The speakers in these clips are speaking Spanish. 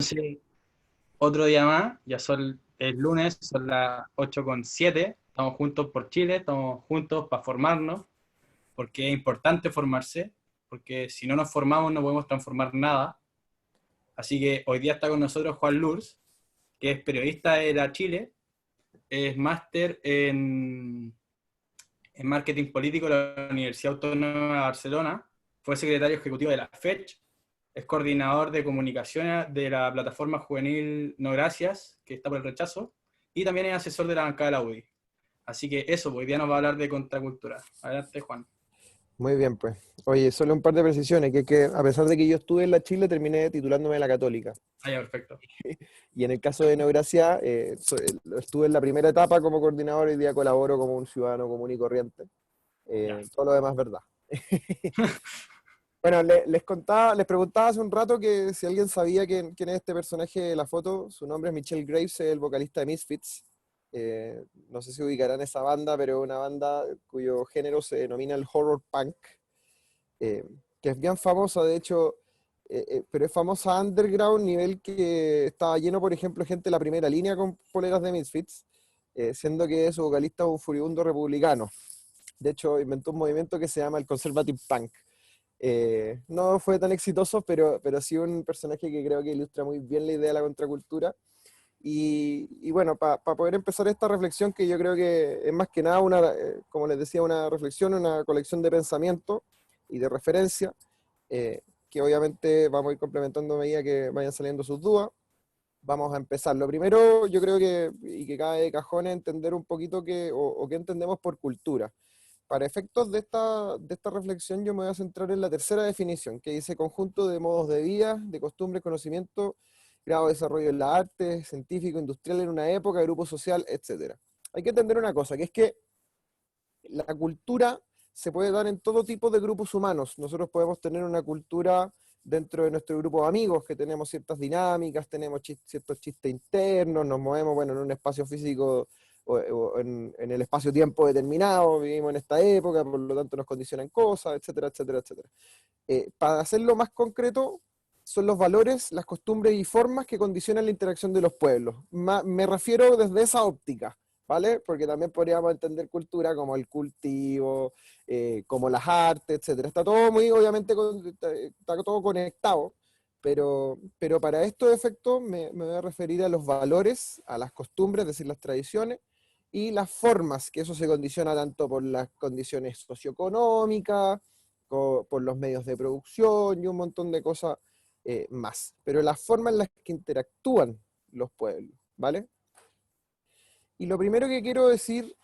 Sí, otro día más, ya son el lunes, son las 8:07, estamos juntos por Chile, estamos juntos para formarnos, porque es importante formarse, porque si no nos formamos no podemos transformar nada. Así que hoy día está con nosotros Juan Lurs, que es periodista de la Chile, es máster en marketing político de la Universidad Autónoma de Barcelona, fue secretario ejecutivo de la FECH, es coordinador de comunicaciones de la plataforma juvenil No Gracias, que está por el rechazo, y también es asesor de la bancada de la UDI. Así que eso, hoy día nos va a hablar de contracultura. Adelante, Juan. Muy bien, pues. Oye, solo un par de precisiones, que a pesar de que yo estuve en la Chile, terminé titulándome de la Católica. Ah, ya, perfecto. Y en el caso de Neogracia, estuve en la primera etapa como coordinador y hoy día colaboro como un ciudadano común y corriente. Ya. Todo lo demás es verdad. Bueno, les preguntaba hace un rato que si alguien sabía quién es este personaje de la foto. Su nombre es Michelle Graves, el vocalista de Misfits. No sé si ubicarán esa banda, pero es una banda cuyo género se denomina el horror punk, eh, que es bien famosa, de hecho, pero es famosa underground, nivel que estaba lleno, por ejemplo, gente de la primera línea con poleras de Misfits, siendo que su vocalista es un furibundo republicano. De hecho, inventó un movimiento que se llama el Conservative Punk. No fue tan exitoso, pero sí un personaje que creo que ilustra muy bien la idea de la contracultura. Y bueno, para poder empezar esta reflexión, que yo creo que es más que nada como les decía, una reflexión, una colección de pensamiento y de referencia, que obviamente vamos a ir complementando a medida que vayan saliendo sus dudas. Vamos a empezar. Lo primero, yo creo y que cae de cajón, es entender un poquito o qué entendemos por cultura. Para efectos de esta reflexión, yo me voy a centrar en la tercera definición, que dice conjunto de modos de vida, de costumbres, conocimiento, grado de desarrollo en la arte, científico, industrial en una época, grupo social, etcétera. Hay que entender una cosa, que es que la cultura se puede dar en todo tipo de grupos humanos. Nosotros podemos tener una cultura dentro de nuestro grupo de amigos, que tenemos ciertas dinámicas, tenemos ciertos chistes internos, nos movemos, bueno, en un espacio físico o en el espacio-tiempo determinado, vivimos en esta época, por lo tanto nos condicionan cosas, etcétera, etcétera, etcétera. Para hacerlo más concreto, son los valores, las costumbres y formas que condicionan la interacción de los pueblos. Me refiero desde esa óptica, ¿vale? Porque también podríamos entender cultura como el cultivo, como las artes, etcétera. Está todo muy, obviamente, está todo conectado, pero para estos efectos me voy a referir a los valores, a las costumbres, es decir, las tradiciones, y las formas, que eso se condiciona tanto por las condiciones socioeconómicas, por los medios de producción y un montón de cosas más. Pero la forma en la que interactúan los pueblos, ¿vale? Y lo primero que quiero decir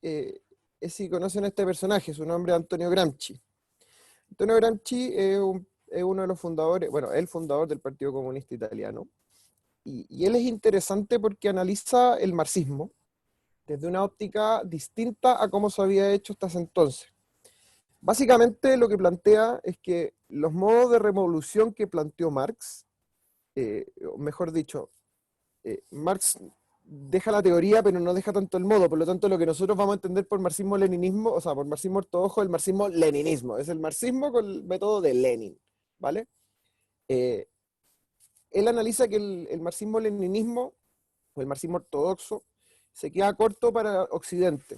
es si conocen a este personaje, su nombre es Antonio Gramsci. Antonio Gramsci es uno de los fundadores, bueno, el fundador del Partido Comunista Italiano, y él es interesante porque analiza el marxismo desde una óptica distinta a cómo se había hecho hasta ese entonces. Básicamente lo que plantea es que los modos de revolución que planteó Marx, o mejor dicho, Marx deja la teoría pero no deja tanto el modo, por lo tanto lo que nosotros vamos a entender por marxismo-leninismo, o sea, por marxismo ortodoxo, el marxismo-leninismo, es el marxismo con el método de Lenin, ¿vale? Eh, Él analiza que el marxismo-leninismo, o el marxismo ortodoxo, se queda corto para Occidente.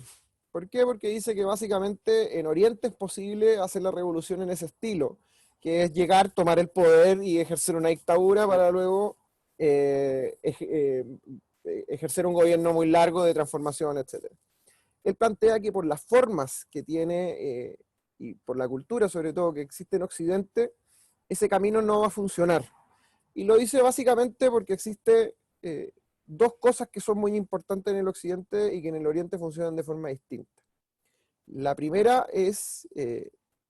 ¿Por qué? Porque dice que básicamente en Oriente es posible hacer la revolución en ese estilo, que es llegar, tomar el poder y ejercer una dictadura para luego ejercer un gobierno muy largo de transformación, etc. Él plantea que por las formas que tiene y por la cultura sobre todo que existe en Occidente, ese camino no va a funcionar. Y lo dice básicamente porque existe dos cosas que son muy importantes en el Occidente y que en el Oriente funcionan de forma distinta. La primera es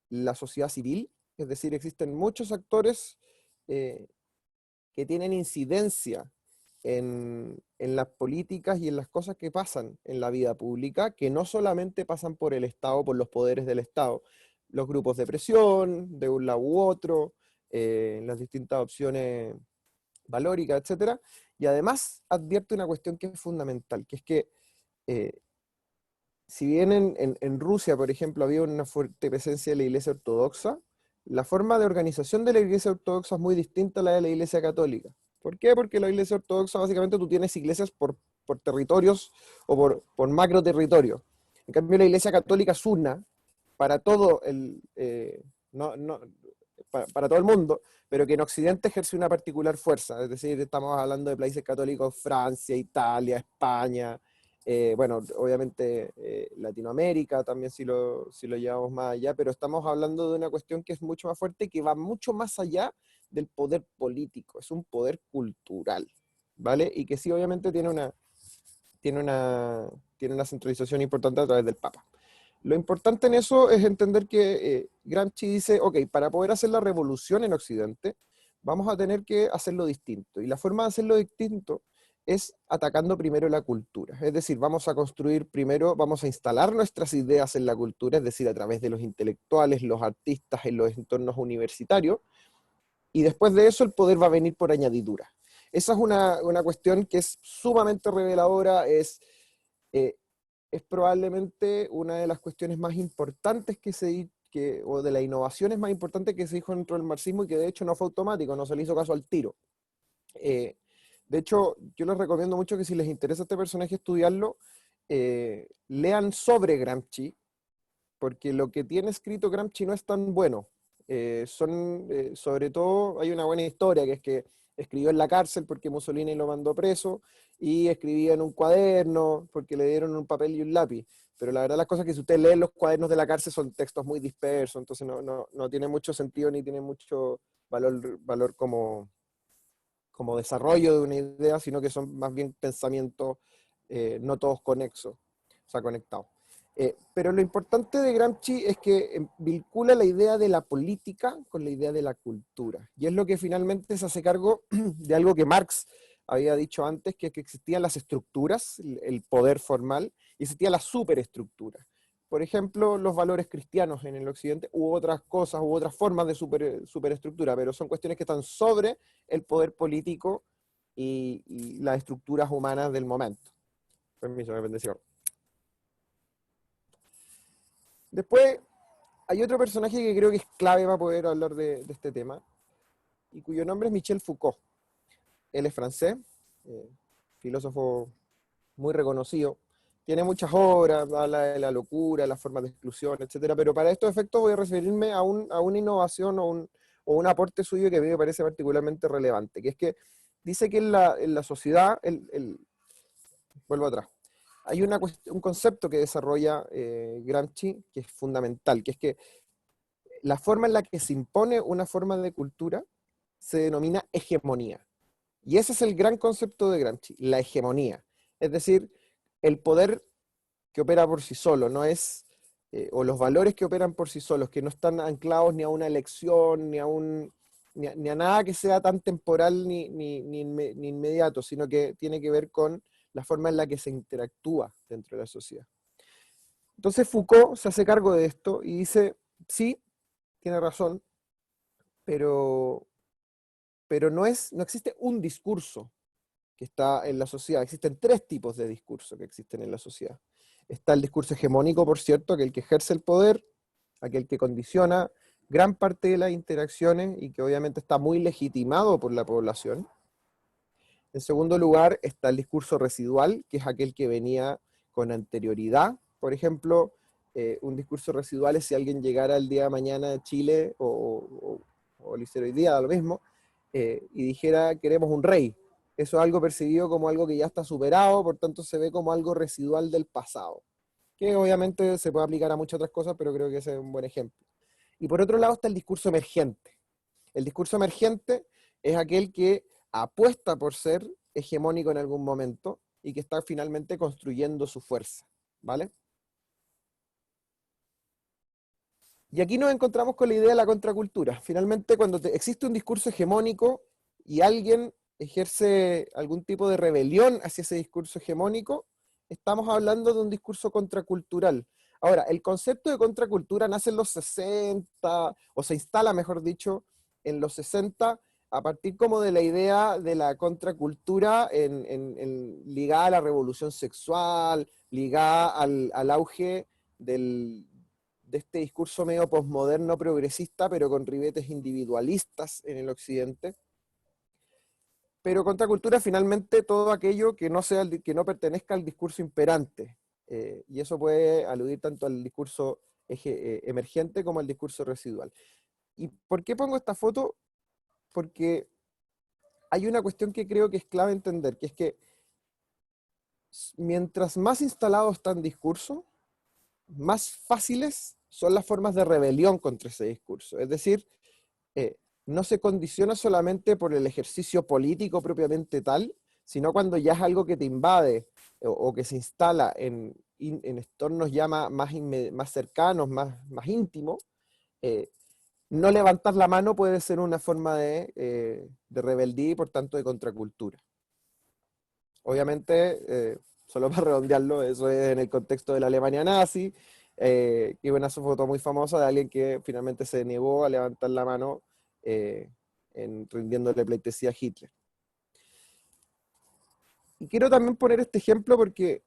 la sociedad civil, es decir, existen muchos actores eh, que tienen incidencia en las políticas y en las cosas que pasan en la vida pública, que no solamente pasan por el Estado, por los poderes del Estado, los grupos de presión, de un lado u otro, las distintas opciones valóricas, etcétera. Y además advierte una cuestión que es fundamental, que es que eh, si bien en Rusia, por ejemplo, había una fuerte presencia de la Iglesia Ortodoxa, la forma de organización de la Iglesia Ortodoxa es muy distinta a la de la Iglesia Católica. ¿Por qué? Porque la Iglesia Ortodoxa, básicamente, tú tienes iglesias por territorios o por macro territorios. En cambio, la Iglesia Católica es una para todo no, no, para todo el mundo, pero que en Occidente ejerce una particular fuerza. Es decir, estamos hablando de países católicos: Francia, Italia, España, bueno, obviamente Latinoamérica también, si lo llevamos más allá, pero estamos hablando de una cuestión que es mucho más fuerte y que va mucho más allá del poder político, es un poder cultural, ¿vale? Y que sí, obviamente tiene una, tiene una centralización importante a través del Papa. Lo importante en eso es entender que Gramsci dice, ok, para poder hacer la revolución en Occidente, vamos a tener que hacerlo distinto. Y la forma de hacerlo distinto es atacando primero la cultura. Es decir, vamos a construir primero, vamos a instalar nuestras ideas en la cultura, es decir, a través de los intelectuales, los artistas, en los entornos universitarios, y después de eso el poder va a venir por añadidura. Esa es una cuestión que es sumamente reveladora, eh, es probablemente una de las cuestiones más importantes o de las innovaciones más importantes que se dijo dentro del marxismo, y que de hecho no fue automático, no se le hizo caso al tiro. De hecho, yo les recomiendo mucho que si les interesa este personaje estudiarlo, lean sobre Gramsci, porque lo que tiene escrito Gramsci no es tan bueno. Sobre todo, hay una buena historia, que es que escribió en la cárcel porque Mussolini lo mandó preso, y escribía en un cuaderno porque le dieron un papel y un lápiz. Pero la verdad, las cosas, que si usted lee los cuadernos de la cárcel, son textos muy dispersos, entonces no tiene mucho sentido ni tiene mucho valor como desarrollo de una idea, sino que son más bien pensamientos no todos conexos, o sea, conectados. Pero lo importante de Gramsci es que vincula la idea de la política con la idea de la cultura. Y es lo que finalmente se hace cargo de algo que Marx había dicho antes, que existían las estructuras, el poder formal, y existía la superestructura. Por ejemplo, los valores cristianos en el occidente, u otras cosas, u otras formas de superestructura, pero son cuestiones que están sobre el poder político y las estructuras humanas del momento. Permiso, me bendición. Después hay otro personaje que creo que es clave para poder hablar de este tema, y cuyo nombre es Michel Foucault. Él es francés, filósofo muy reconocido, tiene muchas obras, habla de la locura, las formas de exclusión, etcétera, pero para estos efectos voy a referirme a una innovación o un aporte suyo que a mí me parece particularmente relevante, que es que dice que en la sociedad, vuelvo atrás, hay un concepto que desarrolla Gramsci que es fundamental, que es que la forma en la que se impone una forma de cultura se denomina hegemonía. Y ese es el gran concepto de Gramsci, la hegemonía. Es decir, el poder que opera por sí solo, no es, o los valores que operan por sí solos, que no están anclados ni a una elección, ni a nada que sea tan temporal ni inmediato, sino que tiene que ver con la forma en la que se interactúa dentro de la sociedad. Entonces Foucault se hace cargo de esto y dice, sí, tiene razón, pero no existe un discurso que está en la sociedad. Existen tres tipos de discurso que existen en la sociedad. Está el discurso hegemónico, por cierto, aquel que ejerce el poder, aquel que condiciona gran parte de las interacciones y que obviamente está muy legitimado por la población. En segundo lugar está el discurso residual, que es aquel que venía con anterioridad. Por ejemplo, un discurso residual es si alguien llegara el día de mañana a Chile, o lo hiciera hoy día, da lo mismo, y dijera queremos un rey. Eso es algo percibido como algo que ya está superado, por tanto se ve como algo residual del pasado, que obviamente se puede aplicar a muchas otras cosas, pero creo que ese es un buen ejemplo. Y por otro lado está el discurso emergente. El discurso emergente es aquel que apuesta por ser hegemónico en algún momento y que está finalmente construyendo su fuerza, ¿vale? Y aquí nos encontramos con la idea de la contracultura. Finalmente, cuando existe un discurso hegemónico y alguien ejerce algún tipo de rebelión hacia ese discurso hegemónico, estamos hablando de un discurso contracultural. Ahora, el concepto de contracultura nace en los 60, o se instala, mejor dicho, en los 60, a partir como de la idea de la contracultura ligada a la revolución sexual, ligada al auge de este discurso medio posmoderno progresista, pero con ribetes individualistas en el occidente. Pero contracultura finalmente todo aquello que no sea que no pertenezca al discurso imperante. Y eso puede aludir tanto al discurso emergente como al discurso residual. ¿Y por qué pongo esta foto? Porque hay una cuestión que creo que es clave entender, que es que mientras más instalado está un discurso, más fáciles son las formas de rebelión contra ese discurso. Es decir, eh, no se condiciona solamente por el ejercicio político propiamente tal, sino cuando ya es algo que te invade o que se instala en entornos ya más cercanos, más íntimos, no levantar la mano puede ser una forma de rebeldía y por tanto de contracultura. Obviamente, solo para redondearlo, eso es en el contexto de la Alemania nazi, que una foto muy famosa de alguien que finalmente se negó a levantar la mano rindiéndole pleitesía a Hitler. Y quiero también poner este ejemplo porque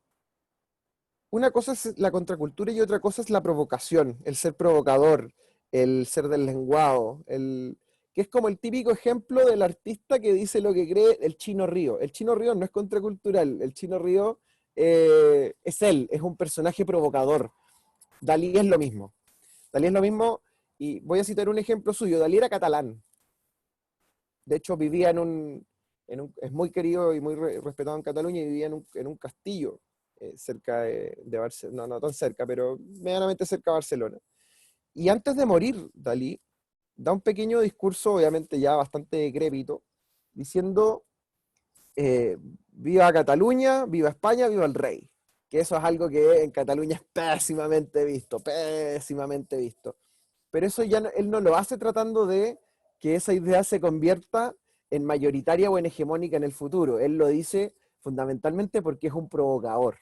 una cosa es la contracultura y otra cosa es la provocación, el ser provocador, el ser deslenguado, que es como el típico ejemplo del artista que dice lo que cree el Chino Río. El Chino Río no es contracultural, el Chino Río es él, es un personaje provocador. Dalí es lo mismo. Dalí es lo mismo, y voy a citar un ejemplo suyo. Dalí era catalán. De hecho, vivía es muy querido y muy respetado en Cataluña, y vivía en un castillo cerca de Barcelona, no tan cerca, pero medianamente cerca de Barcelona. Y antes de morir, Dalí da un pequeño discurso, obviamente ya bastante decrépito, diciendo, viva Cataluña, viva España, viva el rey. Que eso es algo que en Cataluña es pésimamente visto, pésimamente visto. Pero eso ya él no lo hace tratando de que esa idea se convierta en mayoritaria o en hegemónica en el futuro. Él lo dice fundamentalmente porque es un provocador.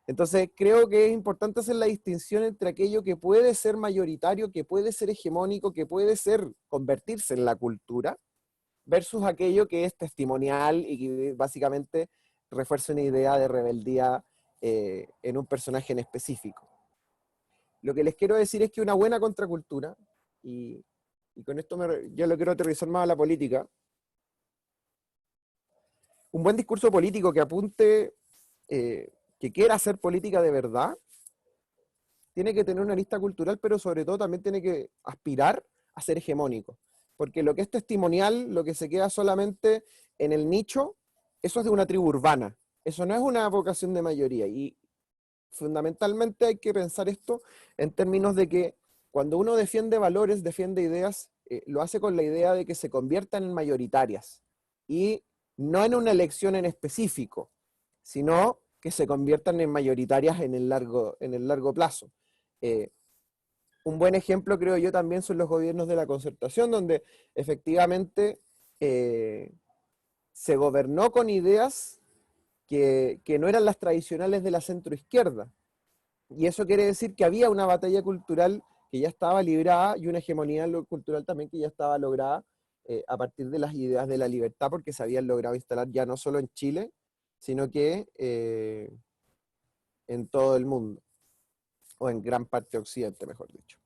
Entonces creo que es importante hacer la distinción entre aquello que puede ser mayoritario, que puede ser hegemónico, que puede convertirse en la cultura, versus aquello que es testimonial y que básicamente refuerza una idea de rebeldía en un personaje en específico. Lo que les quiero decir es que una buena contracultura, y con esto yo lo quiero aterrizar más a la política, un buen discurso político que apunte, que quiera hacer política de verdad, tiene que tener una lista cultural, pero sobre todo también tiene que aspirar a ser hegemónico. Porque lo que es testimonial, lo que se queda solamente en el nicho, eso es de una tribu urbana. Eso no es una vocación de mayoría. Y fundamentalmente hay que pensar esto en términos de que cuando uno defiende valores, defiende ideas, lo hace con la idea de que se conviertan en mayoritarias. Y no en una elección en específico, sino que se conviertan en mayoritarias en el largo plazo. Un buen ejemplo, creo yo, también son los gobiernos de la concertación, donde efectivamente se gobernó con ideas que no eran las tradicionales de la centroizquierda. Y eso quiere decir que había una batalla cultural que ya estaba librada y una hegemonía cultural también que ya estaba lograda a partir de las ideas de la libertad, porque se habían logrado instalar ya no solo en Chile, sino que en todo el mundo, o en gran parte de Occidente, mejor dicho.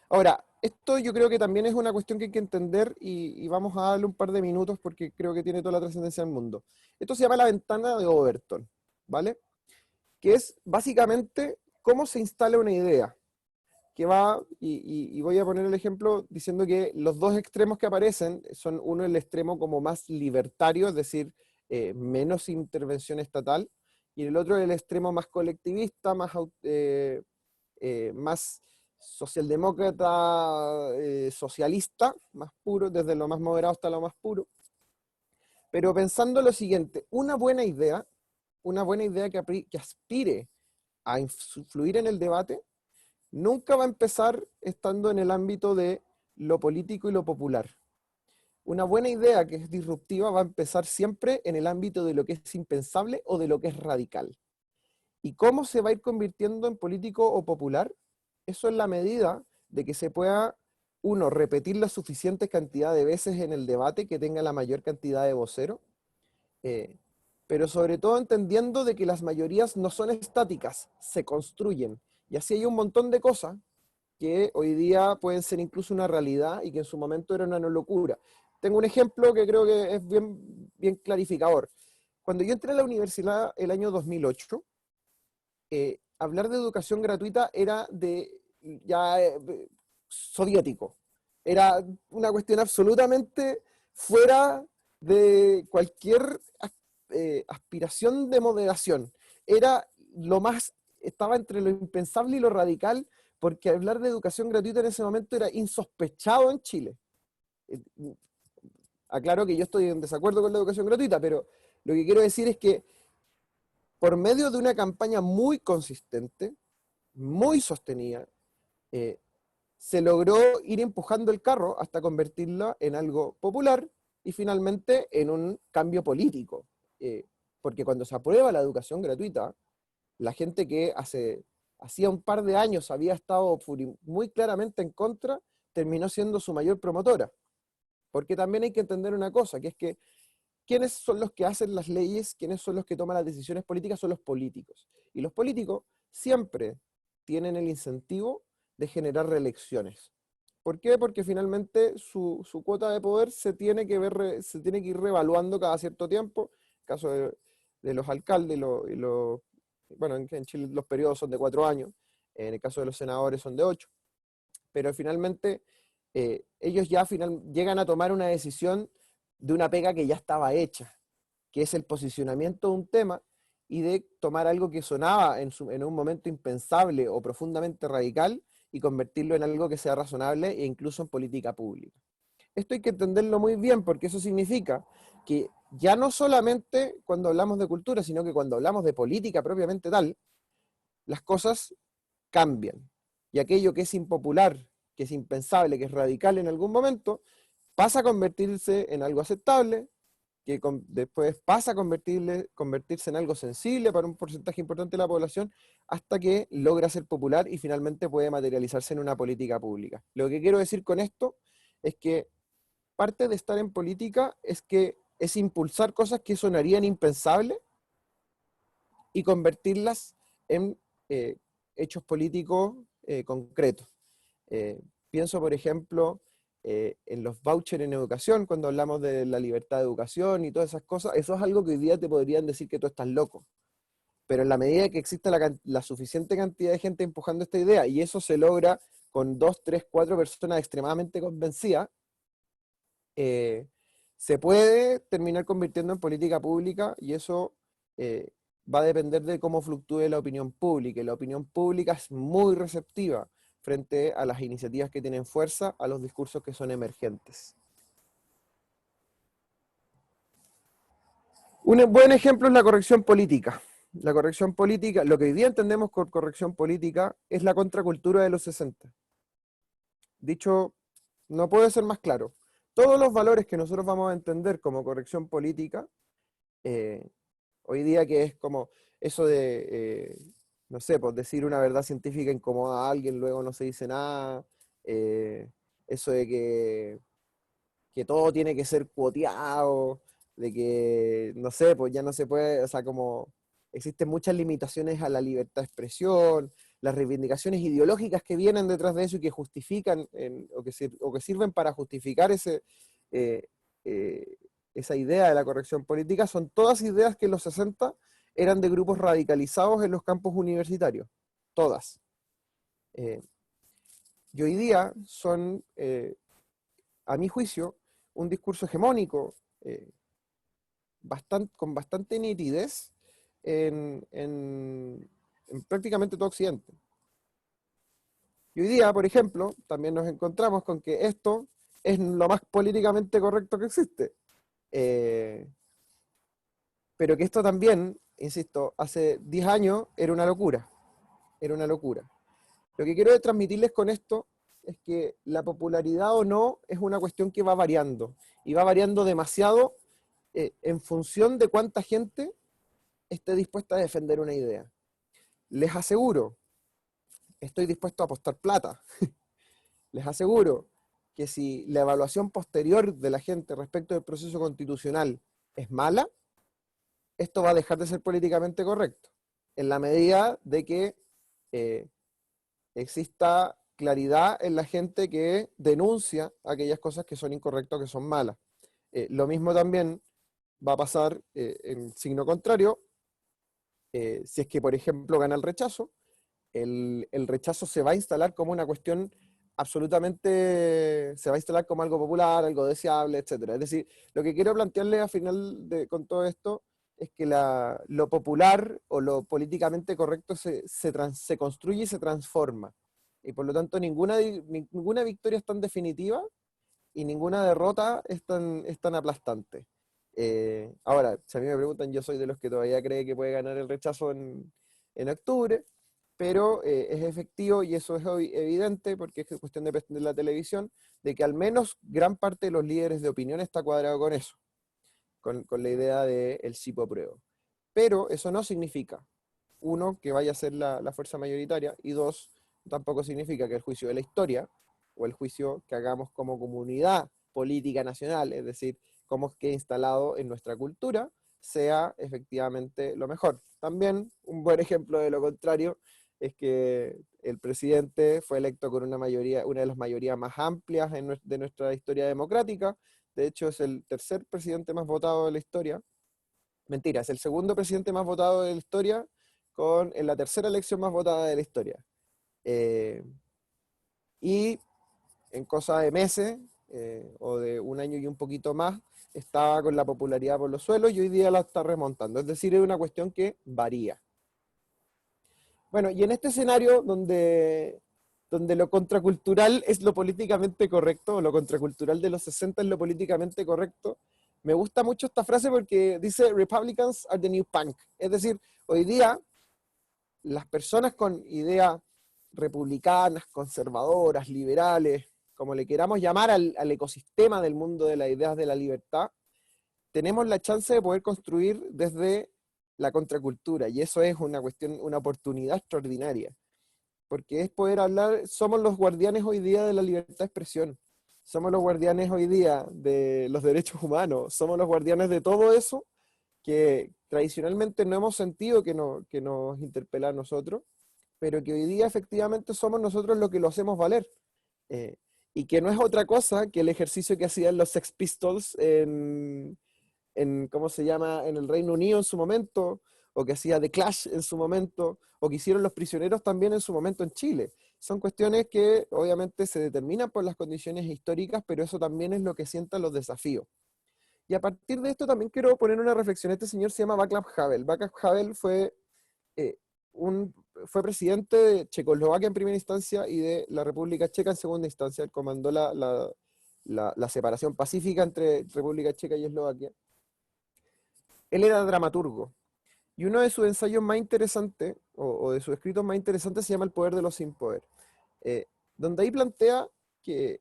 Ahora, esto yo creo que también es una cuestión que hay que entender y vamos a darle un par de minutos porque creo que tiene toda la trascendencia del mundo. Esto se llama la ventana de Overton, ¿vale? Que es básicamente cómo se instala una idea, que va, y voy a poner el ejemplo diciendo que los dos extremos que aparecen son uno el extremo como más libertario, es decir, menos intervención estatal, y el otro el extremo más colectivista, más socialdemócrata, socialista, más puro, desde lo más moderado hasta lo más puro. Pero pensando lo siguiente, una buena idea que aspire a influir en el debate, nunca va a empezar estando en el ámbito de lo político y lo popular. Una buena idea que es disruptiva va a empezar siempre en el ámbito de lo que es impensable o de lo que es radical. ¿Y cómo se va a ir convirtiendo en político o popular? Eso es la medida de que se pueda, uno, repetir la suficiente cantidad de veces en el debate, que tenga la mayor cantidad de voceros, pero sobre todo entendiendo de que las mayorías no son estáticas, se construyen. Y así hay un montón de cosas que hoy día pueden ser incluso una realidad y que en su momento eran una locura. tengo un ejemplo que creo que es bien clarificador. Cuando yo entré a la universidad el año 2008, hablar de educación gratuita era ya soviético. Era una cuestión absolutamente fuera de cualquier aspiración de moderación. Era estaba entre lo impensable y lo radical, porque hablar de educación gratuita en ese momento era insospechado en Chile. Aclaro que yo estoy en desacuerdo con la educación gratuita, pero lo que quiero decir es que por medio de una campaña muy consistente, muy sostenida, se logró ir empujando el carro hasta convertirla en algo popular y finalmente en un cambio político. Porque cuando se aprueba la educación gratuita, la gente que hacía un par de años había estado muy claramente en contra, terminó siendo su mayor promotora. Porque también hay que entender una cosa, que es que ¿quiénes son los que hacen las leyes? ¿Quiénes son los que toman las decisiones políticas? Son los políticos. Y los políticos siempre tienen el incentivo de generar reelecciones. ¿Por qué? Porque finalmente su cuota de poder se tiene que ir reevaluando cada cierto tiempo. En el caso de los alcaldes, bueno, en Chile los periodos son de 4 años, en el caso de los senadores son de 8, pero finalmente ellos ya llegan a tomar una decisión de una pega que ya estaba hecha, que es el posicionamiento de un tema y de tomar algo que sonaba en un momento impensable o profundamente radical y convertirlo en algo que sea razonable e incluso en política pública. Esto hay que entenderlo muy bien, porque eso significa que ya no solamente cuando hablamos de cultura, sino que cuando hablamos de política propiamente tal, las cosas cambian. Y aquello que es impopular, que es impensable, que es radical en algún momento, pasa a convertirse en algo aceptable, que después pasa a convertirse en algo sensible para un porcentaje importante de la población, hasta que logra ser popular y finalmente puede materializarse en una política pública. Lo que quiero decir con esto es que parte de estar en política es impulsar cosas que sonarían impensables y convertirlas en hechos políticos concretos. Pienso, por ejemplo, en los vouchers en educación, cuando hablamos de la libertad de educación y todas esas cosas. Eso es algo que hoy día te podrían decir que tú estás loco. Pero en la medida que exista la suficiente cantidad de gente empujando esta idea, y eso se logra con 2, 3, 4 personas extremadamente convencidas, se puede terminar convirtiendo en política pública, y eso va a depender de cómo fluctúe la opinión pública. Y la opinión pública es muy receptiva frente a las iniciativas que tienen fuerza, a los discursos que son emergentes. Un buen ejemplo es la corrección política. La corrección política, lo que hoy día entendemos por corrección política, es la contracultura de los 60. Dicho, no puede ser más claro. Todos los valores que nosotros vamos a entender como corrección política, hoy día, que es como eso de, no sé, pues decir una verdad científica incomoda a alguien, luego no se dice nada, eso de que todo tiene que ser cuoteado, de que, no sé, pues ya no se puede, o sea, como existen muchas limitaciones a la libertad de expresión, las reivindicaciones ideológicas que vienen detrás de eso y que justifican, o que sirven para justificar eh, esa idea de la corrección política, son todas ideas que en los 60 eran de grupos radicalizados en los campos universitarios, todas. Y hoy día son, a mi juicio, un discurso hegemónico con bastante nitidez en prácticamente todo Occidente. Y hoy día, por ejemplo, también nos encontramos con que esto es lo más políticamente correcto que existe. Pero que esto también, insisto, hace 10 años era una locura. Era una locura. Lo que quiero transmitirles con esto es que la popularidad o no es una cuestión que va variando. Y va variando demasiado en función de cuánta gente esté dispuesta a defender una idea. Les aseguro, estoy dispuesto a apostar plata. Les aseguro que si la evaluación posterior de la gente respecto del proceso constitucional es mala, esto va a dejar de ser políticamente correcto, en la medida de que exista claridad en la gente que denuncia aquellas cosas que son incorrectas o que son malas. Lo mismo también va a pasar en signo contrario, si es que, por ejemplo, gana el rechazo. El rechazo se va a instalar como una cuestión absolutamente, se va a instalar como algo popular, algo deseable, etcétera. Es decir, lo que quiero plantearle al final con todo esto es que lo popular o lo políticamente correcto se construye y se transforma. Y por lo tanto ninguna victoria es tan definitiva y ninguna derrota es tan aplastante. Ahora, si a mí me preguntan, yo soy de los que todavía cree que puede ganar el rechazo en octubre, pero es efectivo y eso es evidente porque es cuestión de la televisión, de que al menos gran parte de los líderes de opinión está cuadrado con eso, con la idea de el sí apruebo. Pero eso no significa, uno, que vaya a ser la fuerza mayoritaria, y dos, tampoco significa que el juicio de la historia, o el juicio que hagamos como comunidad política nacional, es decir, cómo quede instalado en nuestra cultura, sea efectivamente lo mejor. También un buen ejemplo de lo contrario es que el presidente fue electo con una de las mayorías más amplias de nuestra historia democrática. De hecho, es el tercer presidente más votado de la historia. Mentira, es el segundo presidente más votado de la historia en la tercera elección más votada de la historia. Eh, y en cosa de meses, o de un año y un poquito más, estaba con la popularidad por los suelos y hoy día la está remontando. Es decir, es una cuestión que varía. Bueno, y en este escenario donde lo contracultural es lo políticamente correcto, o lo contracultural de los 60 es lo políticamente correcto, me gusta mucho esta frase porque dice Republicans are the new punk. Es decir, hoy día las personas con ideas republicanas, conservadoras, liberales, como le queramos llamar al ecosistema del mundo de las ideas de la libertad, tenemos la chance de poder construir desde la contracultura, y eso es una cuestión, una oportunidad extraordinaria, porque es poder hablar, somos los guardianes hoy día de la libertad de expresión, somos los guardianes hoy día de los derechos humanos, somos los guardianes de todo eso que tradicionalmente no hemos sentido que nos interpela a nosotros, pero que hoy día efectivamente somos nosotros los que lo hacemos valer. Eh, y que no es otra cosa que el ejercicio que hacían los Sex Pistols ¿cómo se llama?, en el Reino Unido en su momento, o que hacía The Clash en su momento, o que hicieron Los Prisioneros también en su momento en Chile. Son cuestiones que obviamente se determinan por las condiciones históricas, pero eso también es lo que sientan los desafíos. Y a partir de esto también quiero poner una reflexión. Este señor se llama Václav Havel. Václav Havel eh, fue presidente de Checoslovaquia en primera instancia y de la República Checa en segunda instancia. Él comandó la separación pacífica entre República Checa y Eslovaquia. Él era dramaturgo. Y uno de sus ensayos más interesantes, o de sus escritos más interesantes, se llama El poder de los sin poder. Donde ahí plantea que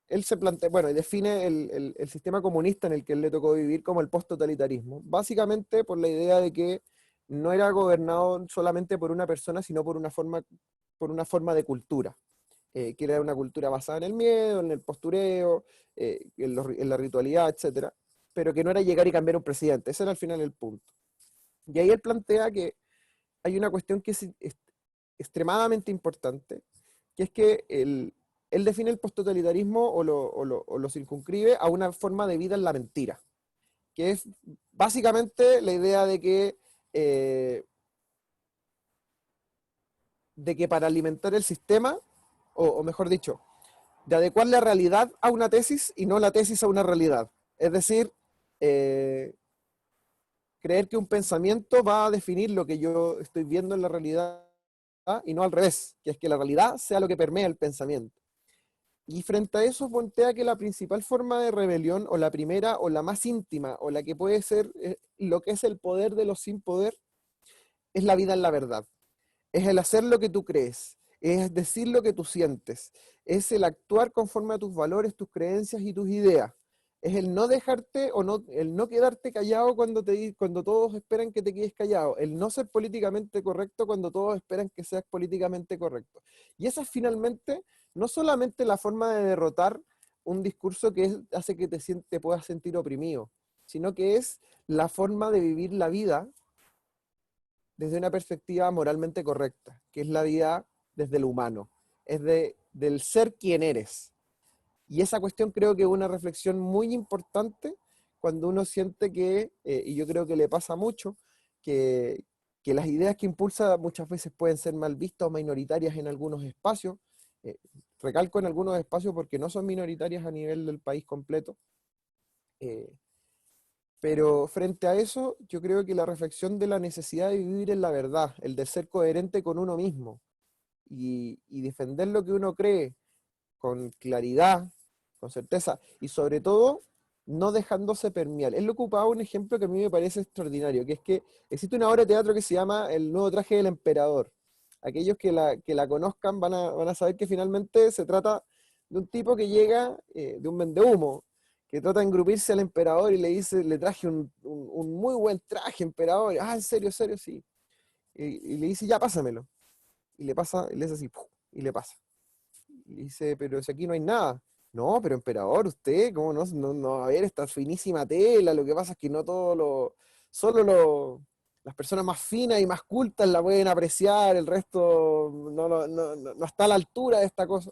él se plantea, bueno, y define el sistema comunista en el que él le tocó vivir como el post-totalitarismo, básicamente por la idea de que no era gobernado solamente por una persona, sino por una forma de cultura, que era una cultura basada en el miedo, en el postureo, en la ritualidad, etcétera, pero que no era llegar y cambiar un presidente. Ese era al final el punto. Y ahí él plantea que hay una cuestión que es extremadamente importante, que es que él define el posttotalitarismo o lo circunscribe a una forma de vida en la mentira, que es básicamente la idea eh, de que para alimentar el sistema, o mejor dicho, de adecuar la realidad a una tesis y no la tesis a una realidad. Es decir, eh, creer que un pensamiento va a definir lo que yo estoy viendo en la realidad y no al revés, que es que la realidad sea lo que permea el pensamiento. Y frente a eso plantea que la principal forma de rebelión, o la primera, o la más íntima, o la que puede ser lo que es el poder de los sin poder, es la vida en la verdad. Es el hacer lo que tú crees, es decir lo que tú sientes, es el actuar conforme a tus valores, tus creencias y tus ideas. Es el no dejarte el no quedarte callado cuando todos esperan que te quedes callado, el no ser políticamente correcto cuando todos esperan que seas políticamente correcto. Y esa es finalmente no solamente la forma de derrotar un discurso que hace que te puedas sentir oprimido, sino que es la forma de vivir la vida desde una perspectiva moralmente correcta, que es la vida desde lo humano, es del ser quien eres. Y esa cuestión creo que es una reflexión muy importante cuando uno siente que, y yo creo que le pasa mucho, que, que las ideas que impulsa muchas veces pueden ser mal vistas o minoritarias en algunos espacios. eh, Recalco en algunos espacios porque no son minoritarias a nivel del país completo. eh, pero frente a eso, yo creo que la reflexión de la necesidad de vivir en la verdad, el de ser coherente con uno mismo y defender lo que uno cree con claridad, con certeza, y sobre todo no dejándose permear. Él ocupaba un ejemplo que a mí me parece extraordinario, que es que existe una obra de teatro que se llama El nuevo traje del emperador. Aquellos que la conozcan van a saber que finalmente se trata de un tipo que llega, de un vendehumo, que trata de engrupirse al emperador y le dice, le traje un muy buen traje, emperador. Ah, en serio, sí. Y le dice, ya, pásamelo. Y le pasa, y le hace así, ¡pum! Y le pasa. Y dice, pero si aquí no hay nada. No, pero emperador, usted, ¿cómo no? A ver, esta finísima tela, lo que pasa es que no todo lo, solo las personas más finas y más cultas la pueden apreciar, el resto no está a la altura de esta cosa.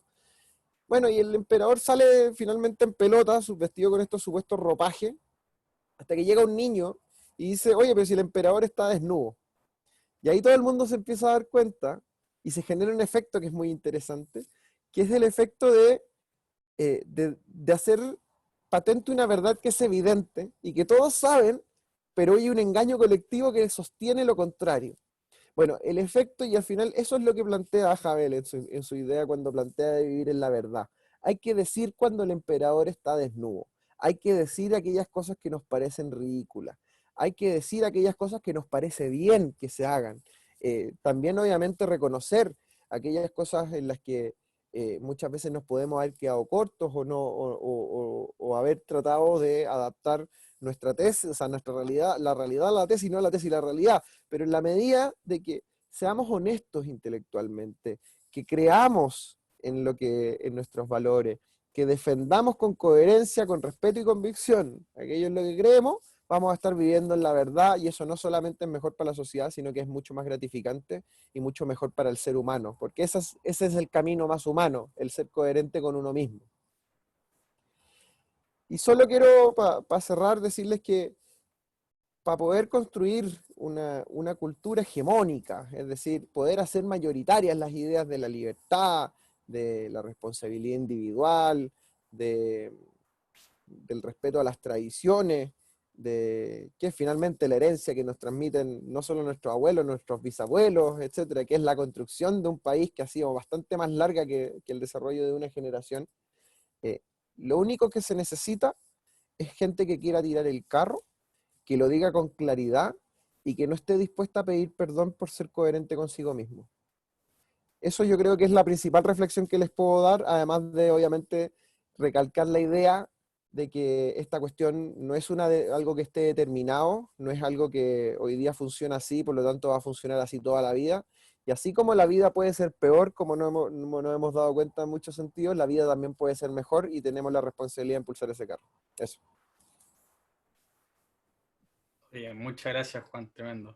Bueno, y el emperador sale finalmente en pelota, vestido con estos supuestos ropajes, hasta que llega un niño y dice, oye, pero si el emperador está desnudo. Y ahí todo el mundo se empieza a dar cuenta y se genera un efecto que es muy interesante, que es el efecto de hacer patente una verdad que es evidente y que todos saben, pero hay un engaño colectivo que sostiene lo contrario. Bueno, el efecto y al final eso es lo que plantea Havel en su idea cuando plantea de vivir en la verdad. Hay que decir cuando el emperador está desnudo. Hay que decir aquellas cosas que nos parecen ridículas. Hay que decir aquellas cosas que nos parece bien que se hagan. También obviamente reconocer aquellas cosas en las que muchas veces nos podemos haber quedado cortos o, no, o haber tratado de adaptar nuestra tesis, o sea, nuestra realidad, la realidad a la tesis, no la tesis la realidad, pero en la medida de que seamos honestos intelectualmente, que creamos en lo que, en nuestros valores, que defendamos con coherencia, con respeto y convicción aquello en lo que creemos, vamos a estar viviendo en la verdad y eso no solamente es mejor para la sociedad, sino que es mucho más gratificante y mucho mejor para el ser humano, porque ese es el camino más humano, el ser coherente con uno mismo. Y solo quiero, para cerrar, decirles que para poder construir una cultura hegemónica, es decir, poder hacer mayoritarias las ideas de la libertad, de la responsabilidad individual, del respeto a las tradiciones, de que es finalmente la herencia que nos transmiten no solo nuestros abuelos, nuestros bisabuelos, etcétera, que es la construcción de un país que ha sido bastante más larga que el desarrollo de una generación. Eh, lo único que se necesita es gente que quiera tirar el carro, que lo diga con claridad y que no esté dispuesta a pedir perdón por ser coherente consigo mismo. Eso yo creo que es la principal reflexión que les puedo dar, además de obviamente recalcar la idea de que esta cuestión no es algo que esté determinado, no es algo que hoy día funciona así, por lo tanto va a funcionar así toda la vida. Y así como la vida puede ser peor, como no hemos dado cuenta en muchos sentidos, la vida también puede ser mejor y tenemos la responsabilidad de impulsar ese carro. Eso. Oye, muchas gracias, Juan, tremendo.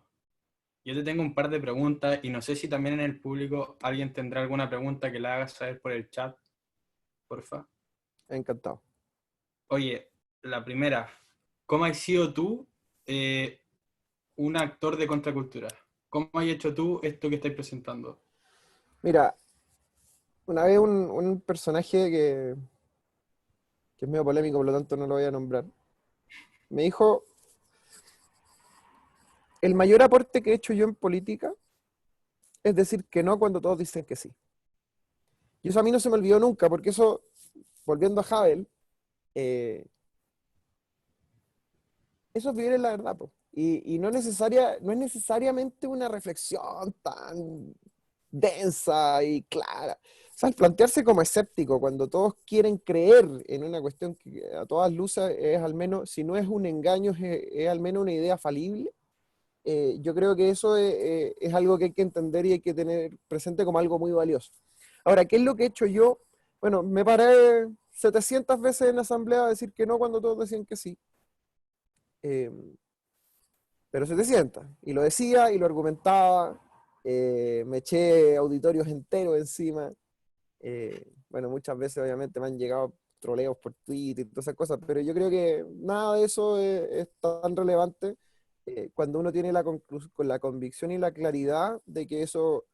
Yo te tengo un par de preguntas y no sé si también en el público alguien tendrá alguna pregunta que la haga saber por el chat, porfa. Encantado. Oye, la primera, ¿cómo has sido tú un actor de contracultura? ¿Cómo has hecho tú esto que estáis presentando? Mira, una vez un personaje que es medio polémico, por lo tanto no lo voy a nombrar, me dijo, el mayor aporte que he hecho yo en política es decir que no cuando todos dicen que sí. Y eso a mí no se me olvidó nunca, porque eso, volviendo a Havel, eh, eso es vivir en la verdad, po. Y no, no es necesariamente una reflexión tan densa y clara. O sea, el plantearse como escéptico cuando todos quieren creer en una cuestión que a todas luces es al menos, si no es un engaño, es al menos una idea falible. Yo creo que eso es algo que hay que entender y hay que tener presente como algo muy valioso. Ahora, ¿qué es lo que he hecho yo? Bueno, me paré 700 veces en la asamblea a decir que no cuando todos decían que sí. Eh, pero 700. Y lo decía y lo argumentaba. Me eché auditorios enteros encima. Bueno, muchas veces obviamente me han llegado troleos por Twitter y todas esas cosas, pero yo creo que nada de eso es tan relevante cuando uno tiene con la convicción y la claridad de que eso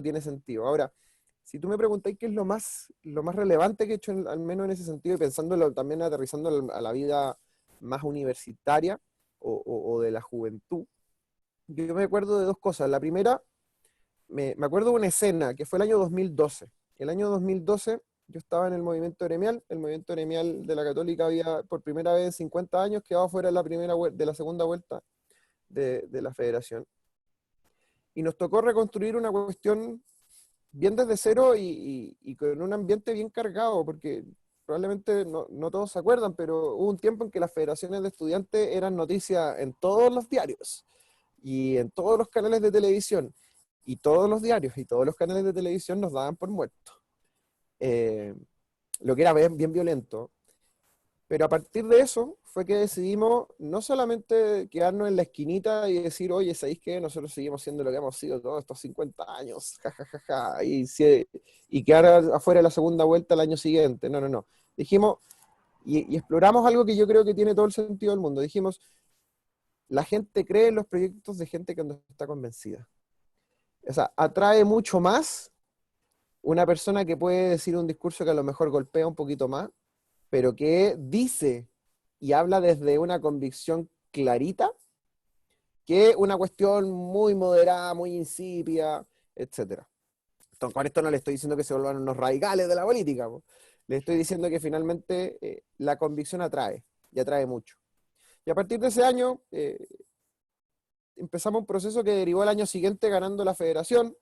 tiene sentido. Ahora, si tú me preguntáis qué es lo más relevante que he hecho, al menos en ese sentido, y pensándolo también aterrizando a la vida más universitaria o de la juventud, yo me acuerdo de dos cosas. La primera, me acuerdo de una escena que fue el año 2012. El año 2012 yo estaba en el movimiento gremial de la Católica había por primera vez en 50 años quedado fuera de la segunda vuelta de la federación. Y nos tocó reconstruir una cuestión bien desde cero y con un ambiente bien cargado, porque probablemente no todos se acuerdan, pero hubo un tiempo en que las federaciones de estudiantes eran noticia en todos los diarios y en todos los canales de televisión, y todos los diarios y todos los canales de televisión nos daban por muertos, eh, lo que era bien violento. Pero a partir de eso fue que decidimos no solamente quedarnos en la esquinita y decir, oye, ¿sabéis qué? Nosotros seguimos siendo lo que hemos sido todos estos 50 años, jajajaja, y quedar afuera de la segunda vuelta el año siguiente. No, no, no. Dijimos, y exploramos algo que yo creo que tiene todo el sentido del mundo. Dijimos, la gente cree en los proyectos de gente que no está convencida. O sea, atrae mucho más una persona que puede decir un discurso que a lo mejor golpea un poquito más, pero que dice y habla desde una convicción clarita, que una cuestión muy moderada, muy insípida, etc. Entonces, con esto no le estoy diciendo que se vuelvan unos radicales de la política, po. Le estoy diciendo que finalmente la convicción atrae, y atrae mucho. Y a partir de ese año empezamos un proceso que derivó el año siguiente ganando la federación,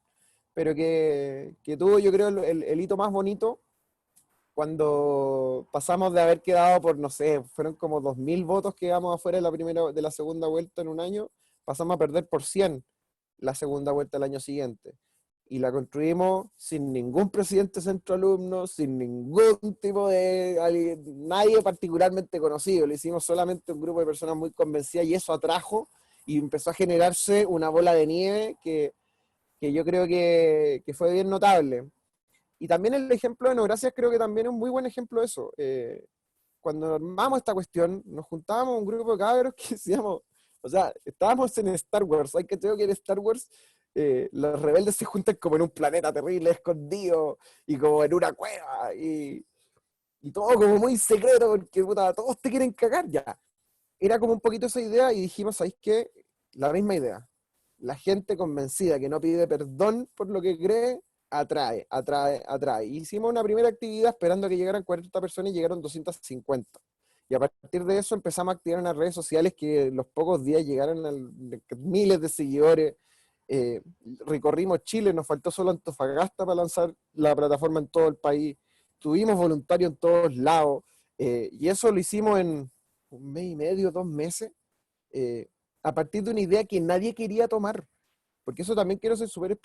pero que tuvo, yo creo, el hito más bonito cuando pasamos de haber quedado por, no sé, fueron como 2000 votos que quedamos afuera de la segunda vuelta en un año, pasamos a perder por 100 la segunda vuelta el año siguiente. Y la construimos sin ningún presidente centro alumno, sin ningún tipo de nadie particularmente conocido. Le hicimos solamente un grupo de personas muy convencidas y eso atrajo y empezó a generarse una bola de nieve que yo creo que fue bien notable. Y también el ejemplo de No Gracias creo que también es un muy buen ejemplo de eso. Cuando armamos esta cuestión, nos juntábamos un grupo de cabros que decíamos, o sea, estábamos en Star Wars, hay que creo que en Star Wars los rebeldes se juntan como en un planeta terrible, escondido, y como en una cueva, y todo como muy secreto, porque puta, todos te quieren cagar ya. Era como un poquito esa idea y dijimos, ¿sabéis qué? La misma idea. La gente convencida que no pide perdón por lo que cree, atrae, atrae, atrae. Hicimos una primera actividad esperando a que llegaran 40 personas y llegaron 250. Y a partir de eso empezamos a activar en las redes sociales que en los pocos días llegaron miles de seguidores. Recorrimos Chile, nos faltó solo Antofagasta para lanzar la plataforma en todo el país. Tuvimos voluntarios en todos lados. Y eso lo hicimos en un mes y medio, 2 meses, a partir de una idea que nadie quería tomar. Porque eso también quiero ser súper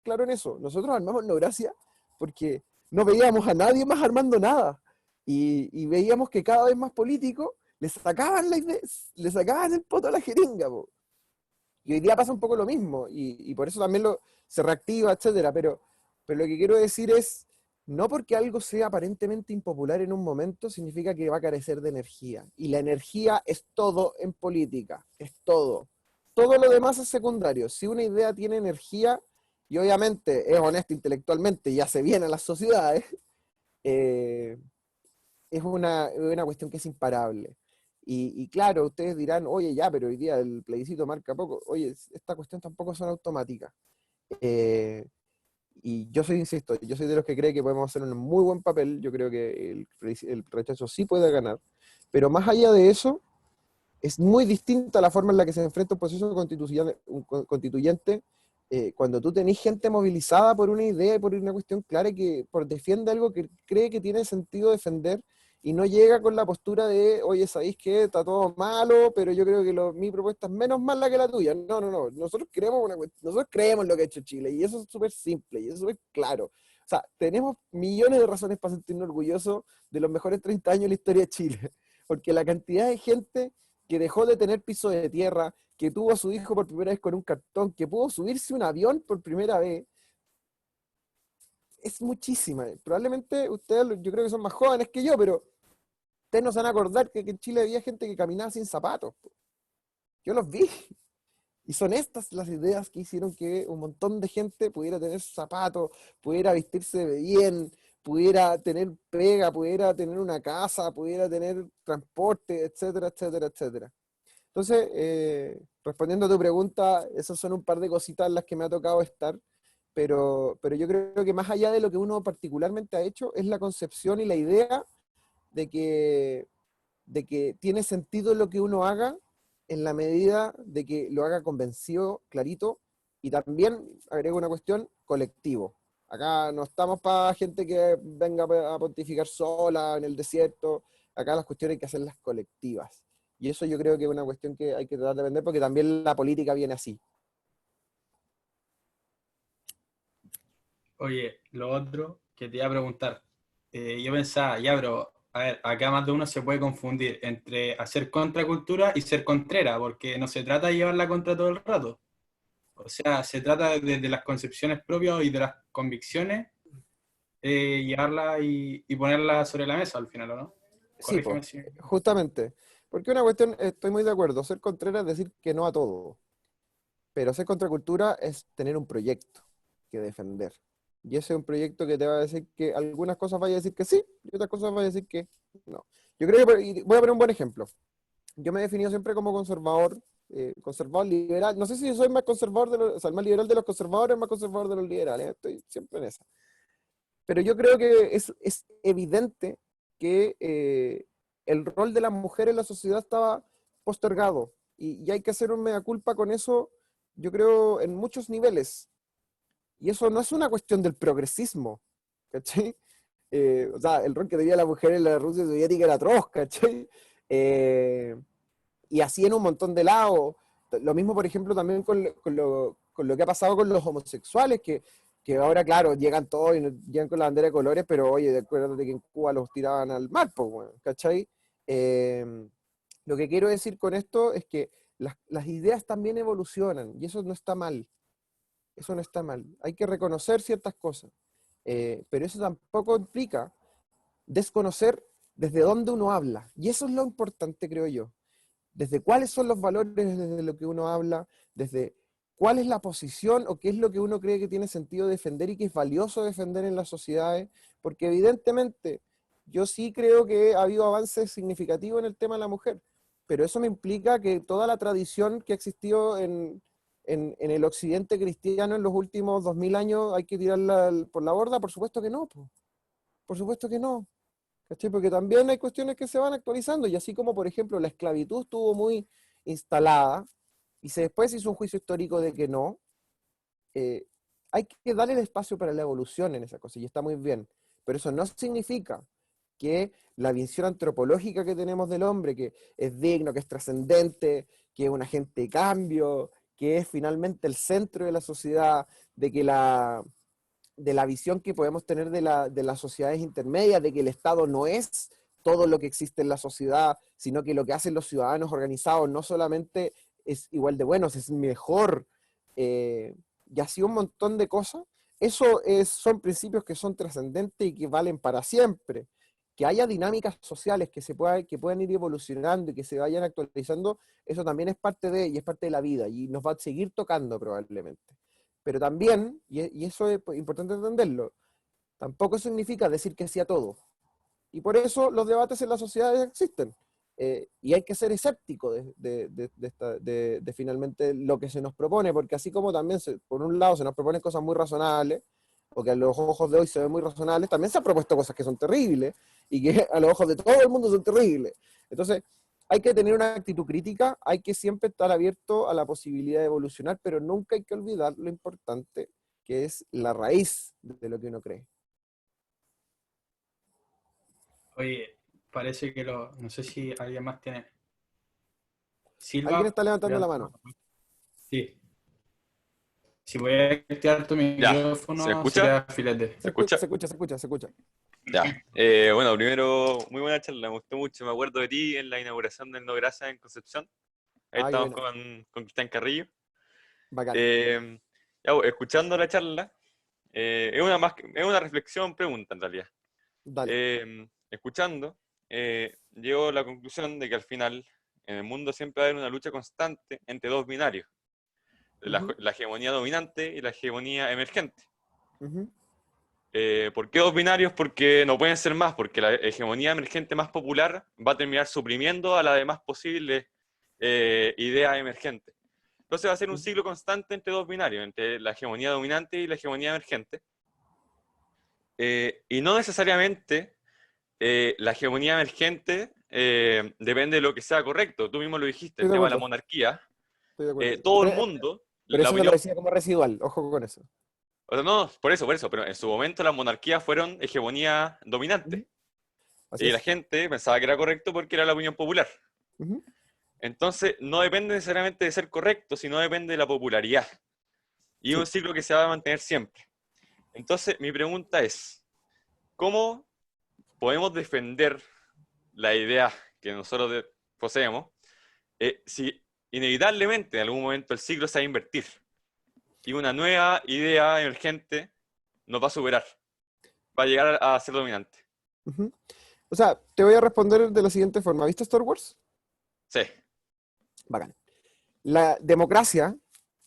claro en eso. Nosotros armamos No Gracia porque no veíamos a nadie más armando nada. Y veíamos que cada vez más políticos le sacaban la idea, le sacaban el poto a la jeringa, po. Y hoy día pasa un poco lo mismo. Y por eso también se reactiva, etcétera. Pero lo que quiero decir es, no porque algo sea aparentemente impopular en un momento, significa que va a carecer de energía. Y la energía es todo en política, es todo. Todo lo demás es secundario. Si una idea tiene energía, y obviamente es honesta intelectualmente y hace bien a las sociedades, eh, es una cuestión que es imparable. Y claro, ustedes dirán, oye, ya, pero hoy día el plebiscito marca poco. Oye, esta cuestión tampoco son automáticas. Eh, y insisto, yo soy de los que cree que podemos hacer un muy buen papel. Yo creo que el rechazo sí puede ganar. Pero más allá de eso, es muy distinta la forma en la que se enfrenta un proceso constituyente cuando tú tenés gente movilizada por una idea, por una cuestión clara, que defiende algo que cree que tiene sentido defender y no llega con la postura de, oye, ¿sabéis qué? Está todo malo, pero yo creo que mi propuesta es menos mala que la tuya. No, no, no. Nosotros creemos lo que ha hecho Chile y eso es súper simple y eso es súper claro. O sea, tenemos millones de razones para sentirnos orgullosos de los mejores 30 años de la historia de Chile, porque la cantidad de gente que dejó de tener piso de tierra, que tuvo a su hijo por primera vez con un cartón, que pudo subirse un avión por primera vez, es muchísima. Probablemente ustedes, yo creo que son más jóvenes que yo, pero ustedes no se van a acordar que en Chile había gente que caminaba sin zapatos. Yo los vi. Y son estas las ideas que hicieron que un montón de gente pudiera tener zapatos, pudiera vestirse bien, pudiera tener pega, pudiera tener una casa, pudiera tener transporte, etcétera, etcétera, etcétera. Entonces, respondiendo a tu pregunta, esas son un par de cositas en las que me ha tocado estar, pero yo creo que más allá de lo que uno particularmente ha hecho, es la concepción y la idea de que tiene sentido lo que uno haga en la medida de que lo haga convencido, clarito, y también, agrego una cuestión, colectivo. Acá no estamos para gente que venga a pontificar sola en el desierto, acá las cuestiones hay que hacerlas colectivas. Y eso yo creo que es una cuestión que hay que tratar de vender porque también la política viene así. Oye, lo otro que te iba a preguntar, yo pensaba, ya, pero, a ver, acá más de uno se puede confundir entre hacer contracultura y ser contrera, porque no se trata de llevarla contra todo el rato. O sea, se trata desde las concepciones propias y de las convicciones, llevarla y ponerla sobre la mesa al final, ¿o no? Sí, pues, Corrígeme si... justamente. Porque una cuestión, estoy muy de acuerdo, ser contrera es decir que no a todo. Pero ser contracultura es tener un proyecto que defender. Y ese es un proyecto que te va a decir que algunas cosas vaya a decir que sí y otras cosas vaya a decir que no. Yo creo que, y voy a poner un buen ejemplo. Yo me he definido siempre como conservador, conservador liberal. No sé si soy más conservador, o sea, el más liberal de los conservadores o más conservador de los liberales. Estoy siempre en esa. Pero yo creo que es evidente que el rol de la mujer en la sociedad estaba postergado. Y hay que hacer un mea culpa con eso, yo creo, en muchos niveles. Y eso no es una cuestión del progresismo, ¿cachai? O sea, el rol que tenía la mujer en la Rusia soviética era atroz, ¿cachai? Eh, y así en un montón de lados. Lo mismo, por ejemplo, también con lo que ha pasado con los homosexuales, que ahora, claro, llegan todos y llegan con la bandera de colores, pero oye, acuérdate que en Cuba los tiraban al mar, pues, bueno, ¿cachai? Eh, lo que quiero decir con esto es que las ideas también evolucionan y eso no está mal. Eso no está mal. Hay que reconocer ciertas cosas. Pero eso tampoco implica desconocer desde dónde uno habla. Y eso es lo importante, creo yo. Desde cuáles son los valores desde lo que uno habla, desde cuál es la posición o qué es lo que uno cree que tiene sentido defender y que es valioso defender en las sociedades, porque evidentemente yo sí creo que ha habido avances significativos en el tema de la mujer, pero eso me implica que toda la tradición que ha existido en el occidente cristiano en los últimos 2000 años hay que tirarla por la borda, por supuesto que no, po. Por supuesto que no. ¿Cachai? Porque también hay cuestiones que se van actualizando, y así como, por ejemplo, la esclavitud estuvo muy instalada, y se después hizo un juicio histórico de que no, eh, hay que darle el espacio para la evolución en esa cosa, y está muy bien. Pero eso no significa que la visión antropológica que tenemos del hombre, que es digno, que es trascendente, que es un agente de cambio, que es finalmente el centro de la sociedad, de la visión que podemos tener de las sociedades intermedias, de que el Estado no es todo lo que existe en la sociedad, sino que lo que hacen los ciudadanos organizados no solamente es igual de buenos, es mejor, y así un montón de cosas. Son principios que son trascendentes y que valen para siempre. Que haya dinámicas sociales que puedan ir evolucionando y que se vayan actualizando, eso también es parte y es parte de la vida, y nos va a seguir tocando probablemente. Pero también, y eso es importante entenderlo, tampoco significa decir que sí a todo. Y por eso los debates en las sociedades existen. Y hay que ser escéptico de finalmente lo que se nos propone, porque así como también, por un lado, se nos proponen cosas muy razonables, o que a los ojos de hoy se ven muy razonables, también se han propuesto cosas que son terribles, y que a los ojos de todo el mundo son terribles. Entonces, hay que tener una actitud crítica, hay que siempre estar abierto a la posibilidad de evolucionar, pero nunca hay que olvidar lo importante que es la raíz de lo que uno cree. Oye, parece que lo... No sé si alguien más tiene... ¿Alguien Silva, está levantando la levanta la mano? mano. Sí. Si voy a activar tu Ya, ¿se micrófono, escucha? sería filete. ¿Se escucha? Se escucha, se escucha, se escucha. Ya. Bueno, primero, muy buena charla, me gustó mucho. Me acuerdo de ti en la inauguración del No Grasa en Concepción. Ahí Ah, qué estábamos buena. con Cristian Carrillo. Bacán. Eh, ya, escuchando la charla, es una reflexión, pregunta en realidad. Dale. Escuchando, llego a la conclusión de que al final en el mundo siempre va a haber una lucha constante entre dos binarios, Ujú, la hegemonía dominante y la hegemonía emergente. ujú. ¿Por qué dos binarios? Porque no pueden ser más, porque la hegemonía emergente más popular va a terminar suprimiendo a las demás posibles ideas emergentes. Entonces va a ser un Ujú. ciclo constante entre dos binarios, entre la hegemonía dominante y la hegemonía emergente. Y no necesariamente la hegemonía emergente depende de lo que sea correcto. Tú mismo lo dijiste, Estoy el de tema de la acuerdo, monarquía. estoy de acuerdo. Todo el mundo, Pero la eso yo lo opinión. decía como residual, ojo con eso. O sea, no, por eso, pero en su momento las monarquías fueron hegemonía Ujú. dominante. Así Y la es. gente pensaba que era correcto porque era la opinión popular. Ujú. Entonces, no depende necesariamente de ser correcto, sino depende de la popularidad. Y es un Sí. ciclo que se va a mantener siempre. Entonces, mi pregunta es, ¿cómo podemos defender la idea que nosotros poseemos si inevitablemente en algún momento el ciclo se va a invertir y una nueva idea emergente nos va a superar, va a llegar a ser dominante? Ujú. O sea, te voy a responder de la siguiente forma. ¿Viste Star Wars? Sí, Bacán. La democracia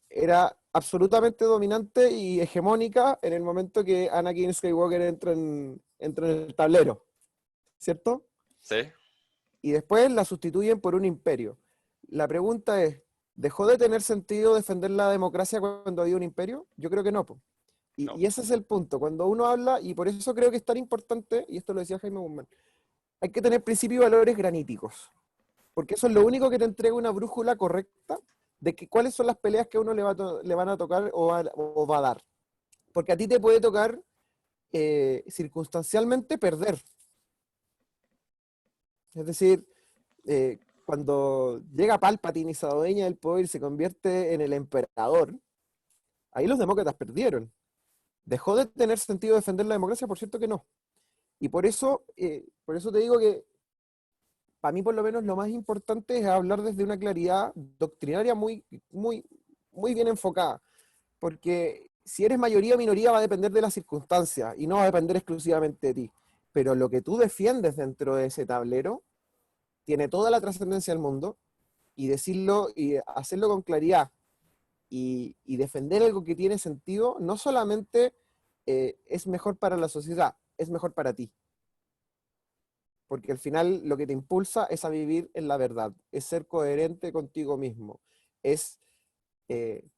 era absolutamente dominante y hegemónica en el momento que Anakin Skywalker entra en el tablero, ¿cierto? sí, Y después la sustituyen por un imperio. La pregunta es, ¿dejó de tener sentido defender la democracia cuando había un imperio? Yo creo que no, po. no, Y ese es el punto. Cuando uno habla, y por eso creo que es tan importante, y esto lo decía Jaime Guzmán, hay que tener principios y valores graníticos, porque eso es lo único que te entrega una brújula correcta de que cuáles son las peleas que a uno le van a tocar o va a dar. Porque a ti te puede tocar circunstancialmente perder. Es decir, cuando llega Palpatine y se adueña del poder y se convierte en el emperador, ahí los demócratas perdieron. ¿Dejó de tener sentido defender la democracia? Por cierto que no. Y por eso te digo que para mí por lo menos lo más importante es hablar desde una claridad doctrinaria muy bien enfocada, porque si eres mayoría o minoría va a depender de las circunstancias y no va a depender exclusivamente de ti. Pero lo que tú defiendes dentro de ese tablero tiene toda la trascendencia del mundo y decirlo y hacerlo con claridad y defender algo que tiene sentido no solamente es mejor para la sociedad, es mejor para ti. Porque al final lo que te impulsa es a vivir en la verdad, es ser coherente contigo mismo, es eh,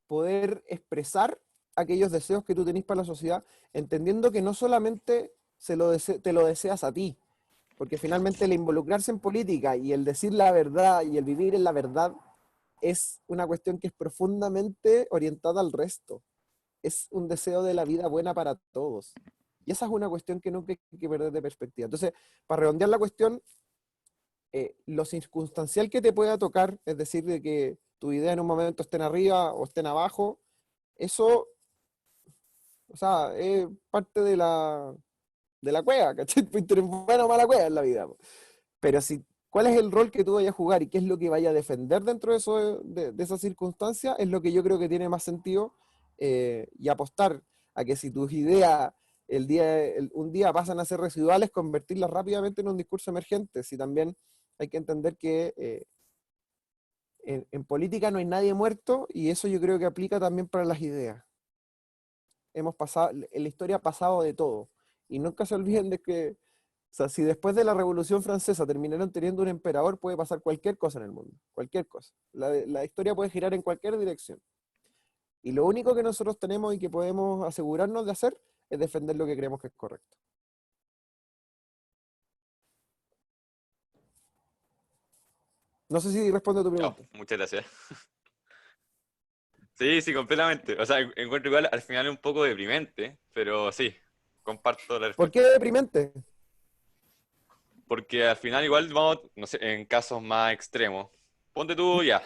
poder expresar aquellos deseos que tú tenés para la sociedad, entendiendo que no solamente te lo deseas a ti, porque finalmente el involucrarse en política y el decir la verdad y el vivir en la verdad es una cuestión que es profundamente orientada al resto. Es un deseo de la vida buena para todos. Y esa es una cuestión que nunca hay que perder de perspectiva. Entonces, para redondear la cuestión, lo circunstancial que te pueda tocar, es decir, de que tu idea en un momento estén arriba o estén abajo, eso, o sea, es parte de la cueva, ¿cachai? Buena o mala cueva en la vida. Po. Pero si, ¿cuál es el rol que tú vayas a jugar y qué es lo que vaya a defender dentro de, eso, de esa circunstancia? Es lo que yo creo que tiene más sentido y apostar a que si tus ideas un día pasan a ser residuales, convertirlas rápidamente en un discurso emergente. Si también hay que entender que en política no hay nadie muerto y eso yo creo que aplica también para las ideas. Hemos pasado, en la historia ha pasado de todo. Y nunca se olviden de que, o sea, si después de la Revolución Francesa terminaron teniendo un emperador, puede pasar cualquier cosa en el mundo, cualquier cosa. La historia puede girar en cualquier dirección. Y lo único que nosotros tenemos y que podemos asegurarnos de hacer es defender lo que creemos que es correcto. No sé si respondo a tu no, pregunta. muchas gracias. Sí, sí, completamente. O sea, encuentro igual al final un poco deprimente, pero sí, comparto la ¿Por qué respuesta. deprimente? Porque al final igual vamos, no sé, en casos más extremos. Ponte tú ya,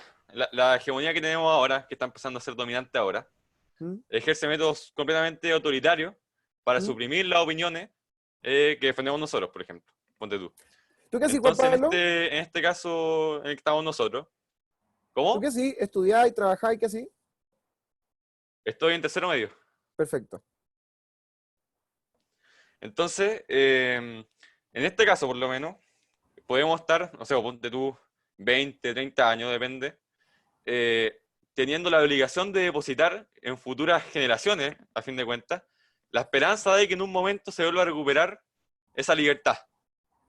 la hegemonía que tenemos ahora, que está empezando a ser dominante ahora, ¿Mm? ejerce métodos completamente autoritarios para ¿Mm? suprimir las opiniones que defendemos nosotros, por ejemplo. Ponte tú. ¿Tú qué haces, Juan Entonces, Pablo? en este caso en el que estamos nosotros, ¿Tú qué ¿cómo? haces? ¿Estudiás y trabajás y qué así? Estoy en tercero medio. Perfecto. Entonces, en este caso, por lo menos, podemos estar, no sé, ponte tú 20, 30 años, depende, teniendo la obligación de depositar en futuras generaciones, a fin de cuentas, la esperanza de que en un momento se vuelva a recuperar esa libertad.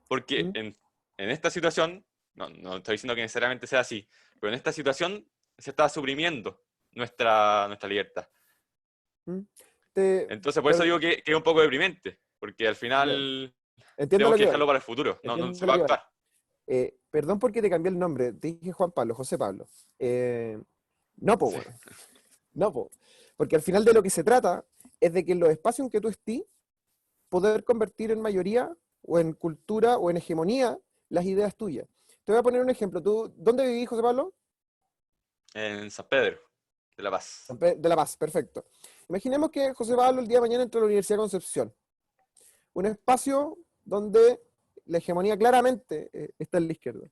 Porque ¿Mm? en esta situación, no estoy diciendo que necesariamente sea así, pero en esta situación se está suprimiendo nuestra libertad. ¿Mm? Te- Entonces, por eso per- digo que es un poco deprimente, porque al ya, final entiendo tenemos lo que que vais, dejarlo para el futuro, no entiendo se lo va a que vais. actuar. Perdón porque te cambié el nombre, te dije Juan Pablo, José Pablo. No, pues Sí. bueno, no, po. Porque al final de lo que se trata es de que en los espacios en que tú estés, poder convertir en mayoría o en cultura o en hegemonía las ideas tuyas. Te voy a poner un ejemplo. ¿Tú dónde vivís, José Pablo? En San Pedro de la Paz. De La Paz, perfecto. Imaginemos que José Pablo el día de mañana entra a la Universidad de Concepción, un espacio donde la hegemonía claramente está en la izquierda.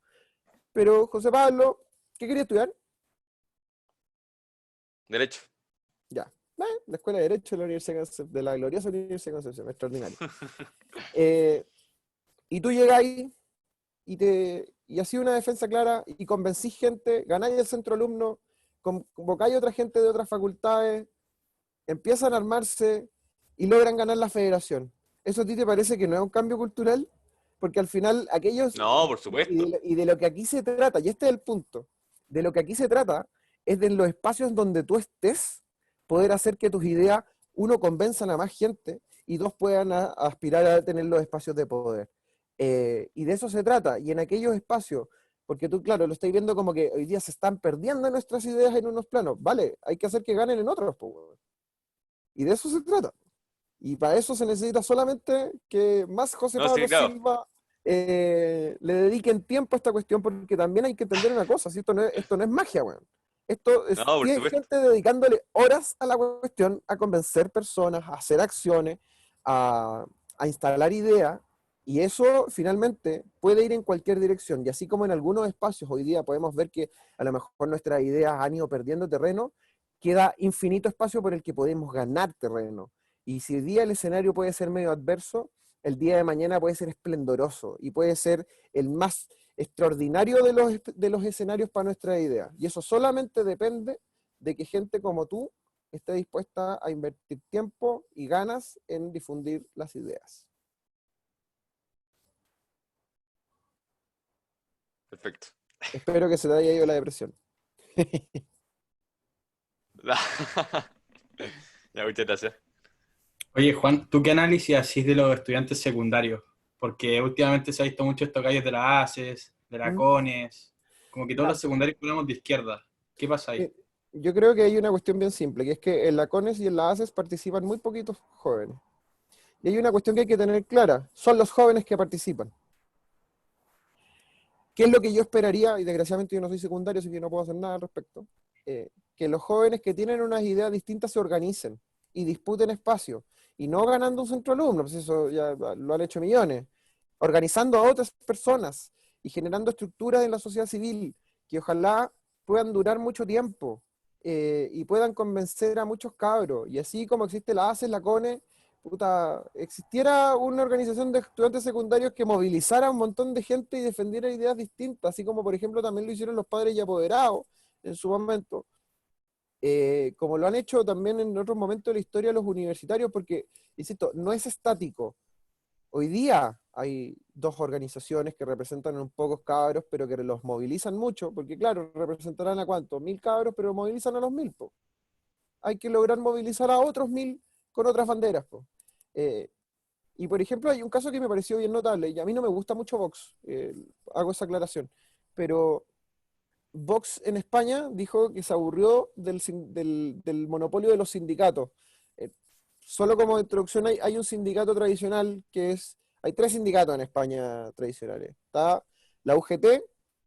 Pero José Pablo, ¿qué quería estudiar? Derecho. Ya. La Escuela de Derecho de la Universidad de la gloriosa Universidad de Concepción, extraordinario. Eh, y tú llegas ahí y así una defensa clara y convencís gente, ganáis el centro alumno, convocáis a otra gente de otras facultades, empiezan a armarse y logran ganar la federación. ¿Eso a ti te parece que no es un cambio cultural? Porque al final aquellos, No, por y supuesto. y de lo que aquí se trata, y este es el punto, de lo que aquí se trata es de en los espacios donde tú estés, poder hacer que tus ideas, uno, convenzan a más gente y dos, puedan aspirar a tener los espacios de poder. Y de eso se trata, y en aquellos espacios, porque tú, claro, lo estás viendo como que hoy día se están perdiendo nuestras ideas en unos planos, vale, hay que hacer que ganen en otros, pues, weón. Y de eso se trata. Y para eso se necesita solamente que más José No, sí, Pablo claro. Silva le dediquen tiempo a esta cuestión, porque también hay que entender una cosa, ¿sí? Esto no es magia, weón. Esto No, es, por tiene supuesto. gente dedicándole horas a la cuestión, a convencer personas, a hacer acciones, a, a instalar ideas, y eso finalmente puede ir en cualquier dirección. Y así como en algunos espacios hoy día podemos ver que a lo mejor nuestras ideas han ido perdiendo terreno, queda infinito espacio por el que podemos ganar terreno. Y si hoy día el escenario puede ser medio adverso, el día de mañana puede ser esplendoroso y puede ser el más extraordinario de los escenarios para nuestra idea. Y eso solamente depende de que gente como tú esté dispuesta a invertir tiempo y ganas en difundir las ideas. Perfecto. Espero que se te haya ido la depresión. Ya, muchas gracias. Oye, Juan, ¿tú qué análisis hacís de los estudiantes secundarios? Porque últimamente se ha visto mucho estos gallos de la ACES, de la ¿Mm? CONES, como que todos Ya, los secundarios hablamos de izquierda. ¿Qué pasa ahí? yo creo que hay una cuestión bien simple, que es que en la CONES y en la ACES participan muy poquitos jóvenes. Y hay una cuestión que hay que tener clara, son los jóvenes que participan. ¿Qué es lo que yo esperaría? Y desgraciadamente yo no soy secundario, así que no puedo hacer nada al respecto. Que los jóvenes que tienen unas ideas distintas se organicen y disputen espacio. Y no ganando un centro alumno, pues eso ya lo han hecho millones. Organizando a otras personas y generando estructuras en la sociedad civil que ojalá puedan durar mucho tiempo y puedan convencer a muchos cabros. Y así como existe la ACES, la CONE, puta, existiera una organización de estudiantes secundarios que movilizara a un montón de gente y defendiera ideas distintas, así como por ejemplo también lo hicieron los padres y apoderados en su momento, como lo han hecho también en otros momentos de la historia los universitarios, porque, insisto, no es estático. Hoy día hay dos organizaciones que representan a un pocos cabros, pero que los movilizan mucho, porque claro, representarán a cuánto, 1000 cabros, pero movilizan a los 1000, po. Hay que lograr movilizar a otros 1000 con otras banderas, po. Eh, y por ejemplo, hay un caso que me pareció bien notable, y a mí no me gusta mucho Vox, hago esa aclaración, pero Vox en España dijo que se aburrió del monopolio de los sindicatos. Eh, Solo como introducción, hay un sindicato tradicional hay tres sindicatos en España tradicionales. Está la UGT,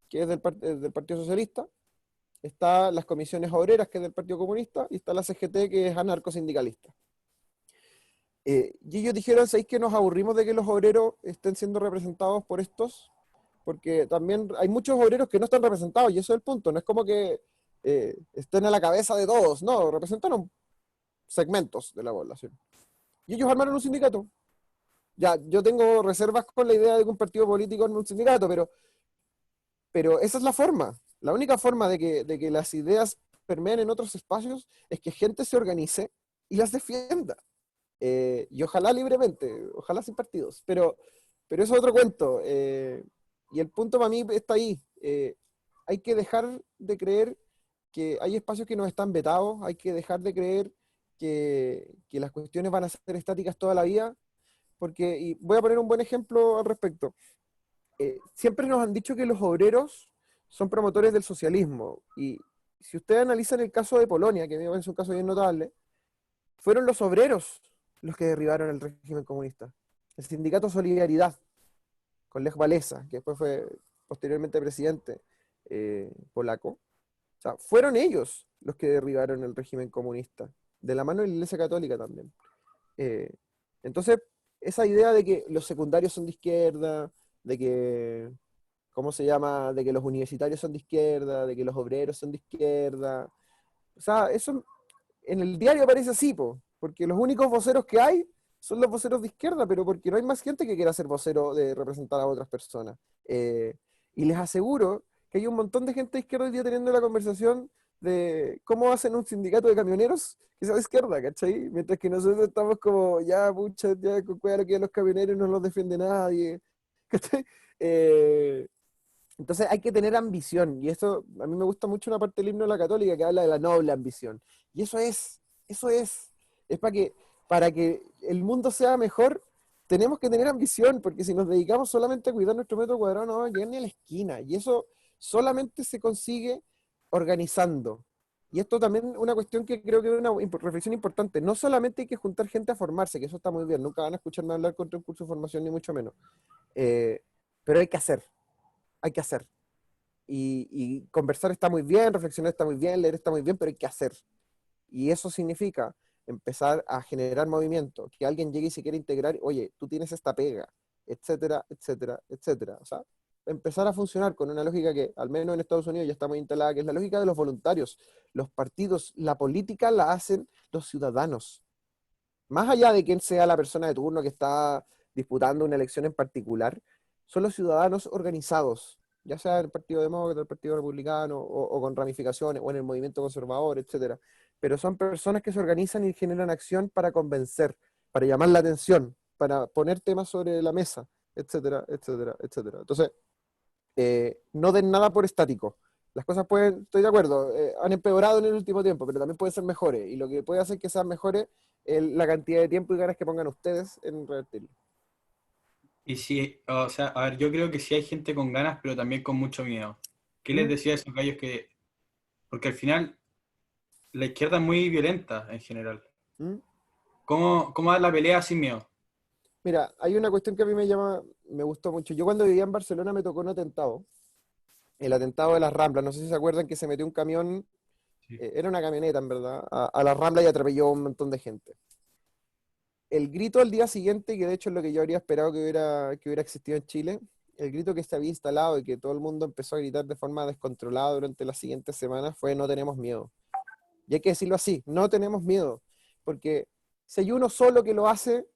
que es del Partido Socialista, está las comisiones obreras, que es del Partido Comunista, y está la CGT, que es anarcosindicalista. Y ellos dijeron, ¿sabéis que nos aburrimos de que los obreros estén siendo representados por estos? Porque también hay muchos obreros que no están representados, y eso es el punto. No es como que estén a la cabeza de todos, no, representan segmentos de la población. Y ellos armaron un sindicato. Ya, yo tengo reservas con la idea de que un partido político arme un sindicato, pero esa es la forma. La única forma de que las ideas permeen en otros espacios es que gente se organice y las defienda. Y ojalá libremente, ojalá sin partidos. Pero eso es otro cuento. Y el punto para mí está ahí. Hay que dejar de creer que hay espacios que nos están vetados, hay que dejar de creer que las cuestiones van a ser estáticas toda la vida, porque, y voy a poner un buen ejemplo al respecto. Siempre nos han dicho que los obreros son promotores del socialismo, y si ustedes analizan el caso de Polonia, que es un caso bien notable, fueron los obreros los que derribaron el régimen comunista. El sindicato Solidaridad, con Lech Walesa, que después fue posteriormente presidente polaco. O sea, fueron ellos los que derribaron el régimen comunista, de la mano de la Iglesia Católica también. Entonces, esa idea de que los secundarios son de izquierda, de que, ¿cómo se llama? De que los universitarios son de izquierda, de que los obreros son de izquierda. O sea, eso en el diario aparece así, porque los únicos voceros que hay son los voceros de izquierda, pero porque no hay más gente que quiera ser vocero de representar a otras personas. Y les aseguro que hay un montón de gente de izquierda hoy día teniendo la conversación de cómo hacen un sindicato de camioneros que sea de izquierda, ¿cachai? Mientras que nosotros estamos como, ya, pucha, ya, cuidado que los camioneros no los defiende nadie, ¿cachai? Entonces hay que tener ambición, y eso, a mí me gusta mucho una parte del himno de la Católica que habla de la noble ambición, y es para que el mundo sea mejor, tenemos que tener ambición, porque si nos dedicamos solamente a cuidar nuestro metro cuadrado, no vamos a llegar ni a la esquina, y eso solamente se consigue organizando. Y esto también es una cuestión que creo que es una reflexión importante. No solamente hay que juntar gente a formarse, que eso está muy bien, nunca van a escucharme hablar contra un curso de formación, ni mucho menos. Pero hay que hacer. Hay que hacer. Y conversar está muy bien, reflexionar está muy bien, leer está muy bien, pero hay que hacer. Y eso significa empezar a generar movimiento, que alguien llegue y se quiera integrar, oye, tú tienes esta pega, etcétera, etcétera, etcétera. O sea, empezar a funcionar con una lógica que, al menos en Estados Unidos, ya está muy instalada, que es la lógica de los voluntarios. Los partidos, la política la hacen los ciudadanos. Más allá de quién sea la persona de turno que está disputando una elección en particular, son los ciudadanos organizados, ya sea en el Partido Demócrata, el Partido Republicano, o con ramificaciones, o en el movimiento conservador, etcétera. Pero son personas que se organizan y generan acción para convencer, para llamar la atención, para poner temas sobre la mesa, etcétera, etcétera, etcétera. Entonces, no den nada por estático. Las cosas pueden, estoy de acuerdo, han empeorado en el último tiempo, pero también pueden ser mejores. Y lo que puede hacer que sean mejores es la cantidad de tiempo y ganas que pongan ustedes en revertirlo. Y sí, o sea, a ver, yo creo que sí hay gente con ganas, pero también con mucho miedo. ¿Qué les decía a esos gallos que...? Porque al final, la izquierda es muy violenta en general. ¿Mm? ¿Cómo dar la pelea sin miedo? Mira, hay una cuestión que a mí me gustó mucho. Yo cuando vivía en Barcelona me tocó un atentado. El atentado de las Ramblas. No sé si se acuerdan que se metió un camión, Sí. era una camioneta en verdad, a las Ramblas y atropelló a un montón de gente. El grito al día siguiente, que de hecho es lo que yo habría esperado que hubiera existido en Chile, el grito que se había instalado y que todo el mundo empezó a gritar de forma descontrolada durante las siguientes semanas fue: no tenemos miedo. Y hay que decirlo así, no tenemos miedo, porque si hay uno solo que lo hace,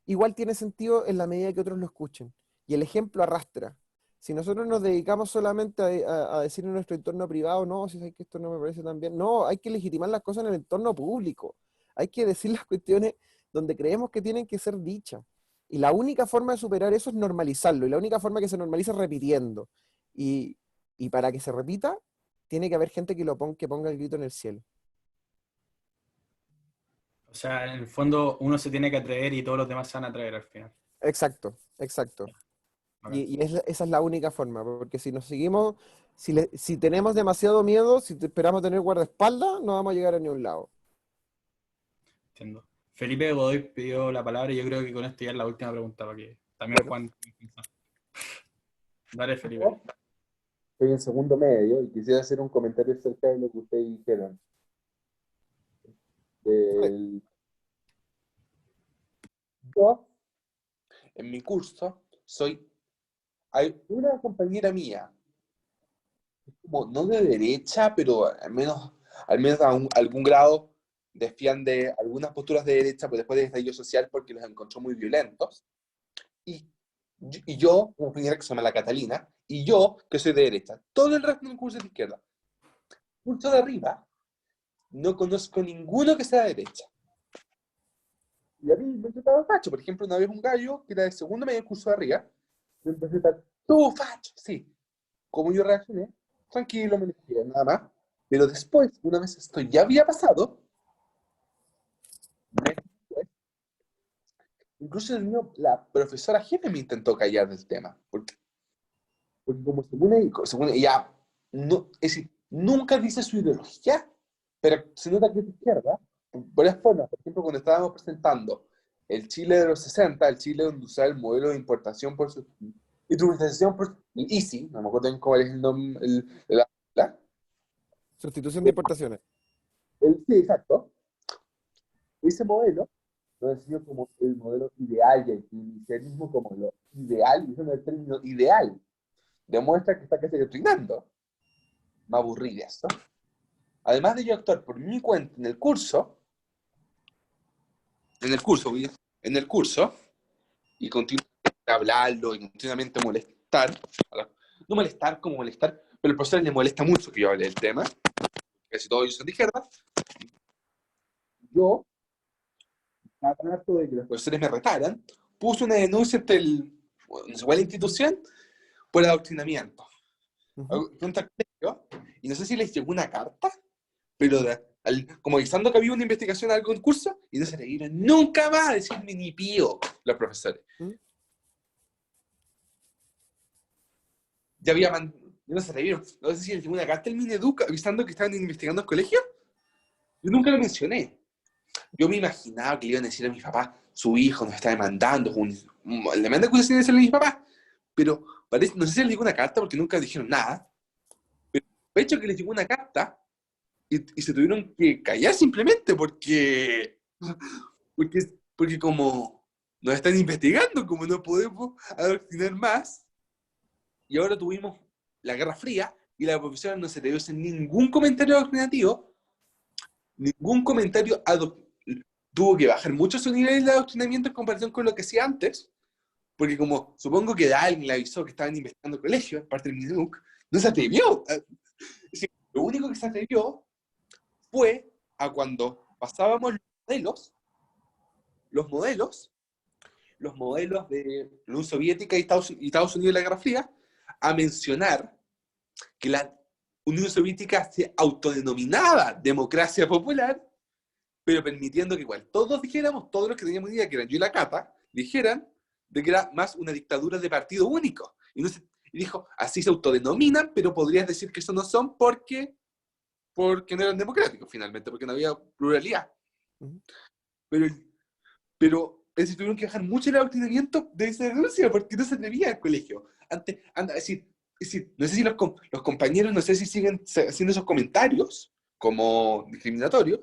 igual tiene sentido en la medida que otros lo escuchen. Y el ejemplo arrastra. Si nosotros nos dedicamos solamente a decir en nuestro entorno privado, no, si es que esto no me parece tan bien, no, hay que legitimar las cosas en el entorno público. Hay que decir las cuestiones donde creemos que tienen que ser dichas. Y la única forma de superar eso es normalizarlo. Y la única forma que se normaliza es repitiendo. Y, y para que se repita, tiene que haber gente que ponga el grito en el cielo. O sea, en el fondo uno se tiene que atrever y todos los demás se van a atrever al final. Exacto, exacto. Bacán. Esa es la única forma, porque si nos seguimos, si tenemos demasiado miedo, si esperamos tener guardaespaldas, no vamos a llegar a ningún lado. Entiendo. Felipe Godoy pidió la palabra y yo creo que con esto ya es la última pregunta, porque también Bueno, Juan... Dale, Felipe. Estoy en segundo medio y quisiera hacer un comentario acerca de lo que ustedes dijeron. Yo, en mi curso, hay una compañera mía, como no de derecha, pero al menos algún grado defiende algunas posturas de derecha pues, después del estallido social porque los encontró muy violentos. Y yo, una compañera que se llama la Catalina, y yo, que soy de derecha. Todo el resto del curso es de izquierda. Curso de arriba, no conozco ninguno que sea de derecha. Y a mí me trataban facho. Por ejemplo, una vez un gallo que era de segundo medio curso de arriba, me empezó a tratar, tú facho, sí. Como yo reaccioné, tranquilo, me dije, nada más. Pero después, una vez esto ya había pasado, meses después, incluso la profesora jefe me intentó callar del tema. Porque como según ella, no, es decir, nunca dice su ideología, pero se nota que es de izquierda. Por varias formas. Por ejemplo, cuando estábamos presentando el Chile de los 60, el Chile donde usaba el modelo de importación por su industrialización por el ICI, no me acuerdo bien cuál es el nombre, la- Sustitución de importaciones. sí, exacto. Ese modelo lo enseñó como el modelo ideal y el inicialismo como lo ideal, y usando el término ideal, demuestra que está casi doctrinando. Me aburrí de eso. Además de yo actuar por mi cuenta en el curso, y continuamente hablarlo y continuamente molestar, no molestar como molestar, pero al profesor le molesta mucho que yo hable del tema, casi todos ellos son de izquierda, yo, para harto de que los profesores me retaran, puse una denuncia ante no sé cuál institución por adoctrinamiento. Contra el colegio, y no sé si les llegó una carta, pero como avisando que había una investigación al concurso, y no se le dieron nunca más a decirme ni pío los profesores. Ya había no se le dieron, no sé si les llegó una carta al Mineduc avisando que estaban investigando el colegio. Yo nunca lo mencioné. Yo me imaginaba que le iban a decir a mis papás, su hijo nos está demandando, le manda acusaciones a mis papás, pero parece, no sé si les llegó una carta porque nunca dijeron nada, pero el hecho que les llegó una carta y se tuvieron que callar simplemente porque como nos están investigando, como no podemos adoctrinar más, y ahora tuvimos la Guerra Fría y la profesora no se le dio hacer ningún comentario adoctrinativo, ningún comentario tuvo que bajar mucho su nivel de adoctrinamiento en comparación con lo que hacía antes, porque como supongo que alguien le avisó que estaban investigando el colegio, es parte del Mineduc, no se atrevió. Es decir, lo único que se atrevió fue a cuando pasábamos los modelos de la Unión Soviética y Estados Unidos de la Guerra Fría, a mencionar que la Unión Soviética se autodenominaba democracia popular, pero permitiendo que igual todos dijéramos, todos los que teníamos idea, que eran yo y la Cata, dijeran de que era más una dictadura de partido único. Y dijo, así se autodenominan, pero podrías decir que eso no son porque no eran democráticos finalmente, porque no había pluralidad. Pero es decir, tuvieron que bajar mucho el adoctrinamiento de esa denuncia porque no se atrevía al colegio. Antes, es decir, no sé si los compañeros, no sé si siguen haciendo esos comentarios como discriminatorios,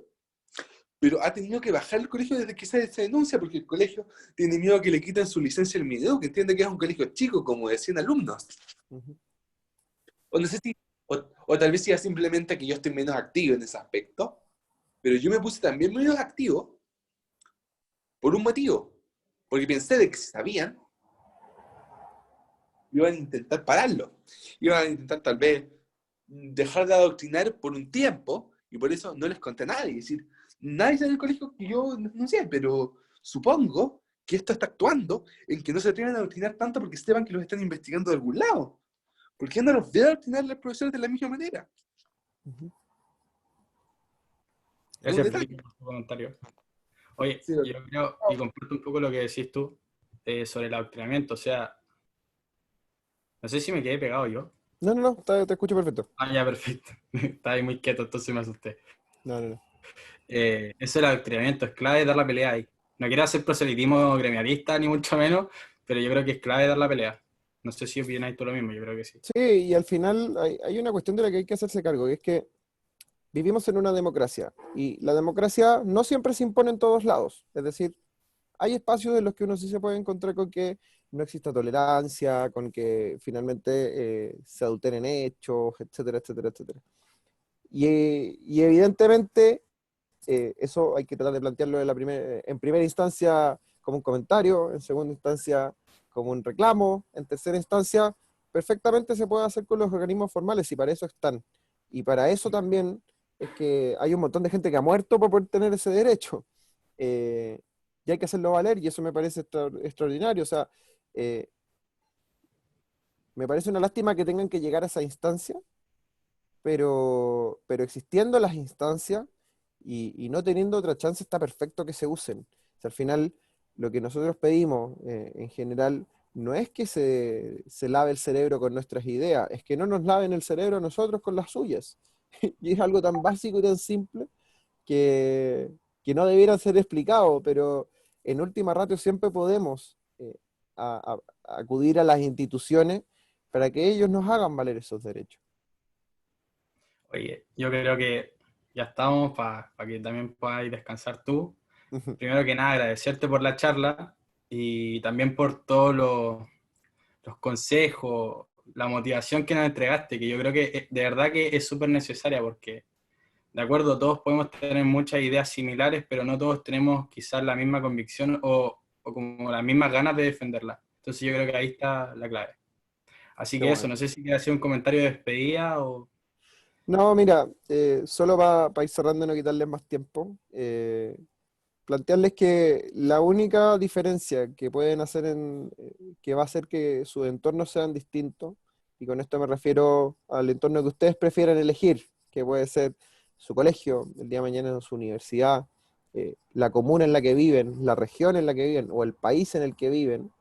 pero ha tenido que bajar el colegio desde que se denuncia porque el colegio tiene miedo a que le quiten su licencia al Mineduc, que entiende que es un colegio chico, como de 100 alumnos. O no sé si, o tal vez sea simplemente que yo estoy menos activo en ese aspecto, pero yo me puse también menos activo por un motivo, porque pensé de que si sabían, iban a intentar pararlo, iban a intentar tal vez dejar de adoctrinar por un tiempo, y por eso no les conté a nadie, es decir, nadie sabe del colegio que yo no sé, pero supongo que esto está actuando en que no se atrevan a adoctrinar tanto porque sepan que los están investigando de algún lado. ¿Por qué no los debe adoctrinar los profesores de la misma manera? Gracias, Felipe, por tu comentario. Oye, Sí, yo creo, y comparto un poco lo que decís tú sobre el adoctrinamiento, o sea, no sé si me quedé pegado yo. No, te escucho perfecto. Ah, ya, perfecto. Estaba ahí muy quieto, entonces me asusté. No. Eso del adoctrinamiento es clave dar la pelea ahí. No quiero hacer proselitismo gremialista, ni mucho menos, pero yo creo que es clave dar la pelea. No sé si opináis tú lo mismo, yo creo que sí. Sí, y al final hay una cuestión de la que hay que hacerse cargo, y es que vivimos en una democracia, y la democracia no siempre se impone en todos lados. Es decir, hay espacios en los que uno sí se puede encontrar con que no exista tolerancia, con que finalmente se adulteren hechos, etcétera. Y evidentemente eso hay que tratar de plantearlo en primera instancia como un comentario, en segunda instancia como un reclamo, en tercera instancia perfectamente se puede hacer con los organismos formales y para eso están. Y para eso también es que hay un montón de gente que ha muerto para poder tener ese derecho. Y hay que hacerlo valer y eso me parece extraordinario. O sea, me parece una lástima que tengan que llegar a esa instancia, pero existiendo las instancias y no teniendo otra chance, está perfecto que se usen. O sea, al final, lo que nosotros pedimos en general no es que se lave el cerebro con nuestras ideas, es que no nos laven el cerebro a nosotros con las suyas. Y es algo tan básico y tan simple que, que no debiera ser explicado, pero en última ratio siempre podemos acudir a las instituciones para que ellos nos hagan valer esos derechos. Oye, yo creo que ya estamos para que también puedas descansar tú. Primero que nada, agradecerte por la charla y también por todos los consejos, la motivación que nos entregaste, que yo creo que de verdad que es súper necesaria porque, de acuerdo, todos podemos tener muchas ideas similares, pero no todos tenemos quizás la misma convicción o como las mismas ganas de defenderla. Entonces yo creo que ahí está la clave. Así Qué que eso, bueno. no sé si quieres hacer un comentario de despedida o... No, mira, solo para ir cerrando y no quitarles más tiempo, plantearles que la única diferencia que pueden hacer que va a hacer que sus entornos sean distintos, y con esto me refiero al entorno que ustedes prefieran elegir, que puede ser su colegio, el día de mañana su universidad, la comuna en la que viven, la región en la que viven o el país en el que viven,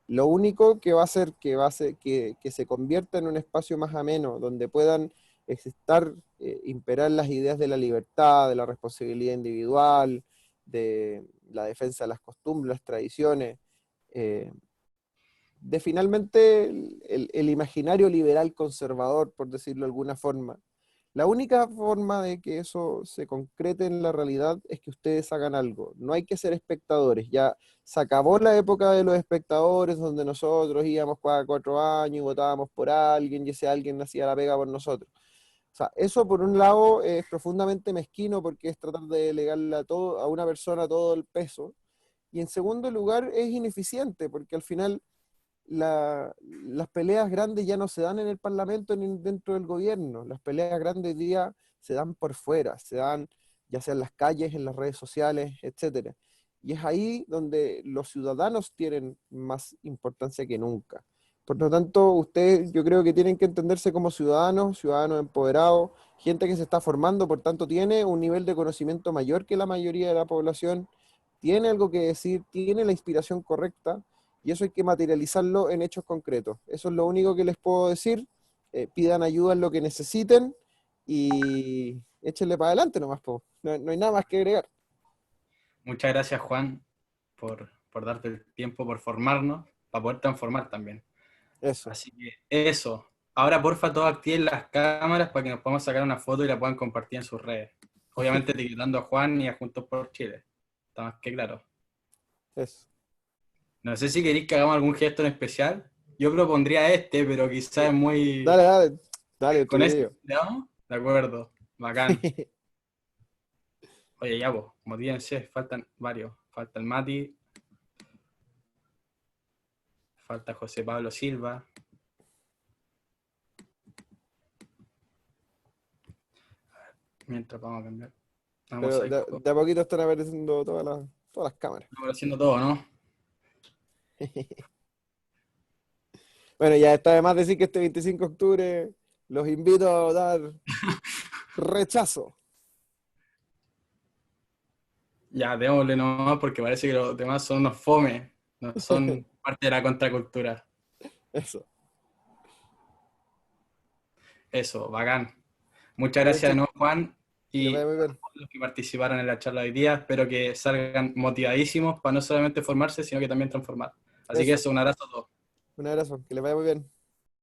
lo único que va a hacer que se convierta en un espacio más ameno, donde puedan imperar las ideas de la libertad, de la responsabilidad individual, de la defensa de las costumbres, las tradiciones, eh, de finalmente el imaginario liberal conservador, por decirlo de alguna forma. La única forma de que eso se concrete en la realidad es que ustedes hagan algo. No hay que ser espectadores. Ya se acabó la época de los espectadores, donde nosotros íbamos cada 4 años y votábamos por alguien y ese alguien hacía la pega por nosotros. O sea, eso por un lado es profundamente mezquino porque es tratar de delegarle a una persona todo el peso. Y en segundo lugar es ineficiente porque al final las peleas grandes ya no se dan en el Parlamento ni dentro del gobierno. Las peleas grandes hoy día se dan por fuera, se dan ya sea en las calles, en las redes sociales, etcétera. Y es ahí donde los ciudadanos tienen más importancia que nunca. Por lo tanto, ustedes yo creo que tienen que entenderse como ciudadanos, ciudadanos empoderados, gente que se está formando, por tanto tiene un nivel de conocimiento mayor que la mayoría de la población, tiene algo que decir, tiene la inspiración correcta, y eso hay que materializarlo en hechos concretos. Eso es lo único que les puedo decir. Pidan ayuda en lo que necesiten y échenle para adelante nomás, po. No hay nada más que agregar. Muchas gracias, Juan, por darte el tiempo, por formarnos, para poder transformar también. Eso. Así que eso. Ahora, porfa, todos activen las cámaras para que nos podamos sacar una foto y la puedan compartir en sus redes. Obviamente etiquetando a Juan y a Juntos por Chile. Está más que claro. Eso. No sé si queréis que hagamos algún gesto en especial. Yo propondría este, pero quizás es muy... Dale, dale, dale, ¿Con este entretenido. ¿le damos? De acuerdo. Bacán. Oye, ya vos, motívense, faltan varios. Falta el Mati, falta José Pablo Silva. Mientras vamos a cambiar. Vamos Pero a ir de a poquito están apareciendo todas las cámaras. haciendo todo, ¿no? Bueno, ya está de más decir que este 25 de octubre los invito a votar rechazo. Ya, démosle nomás porque parece que los demás son unos fome, no son parte de la contracultura. Eso. Eso, bacán. Muchas Muy bien, gracias de chicos. nuevo, Juan, Que les y vaya muy a bien. todos los que participaron en la charla de hoy día. Espero que salgan motivadísimos para no solamente formarse, sino que también transformar. Así que Eso. eso, un abrazo a todos. Un abrazo. Que les vaya muy bien.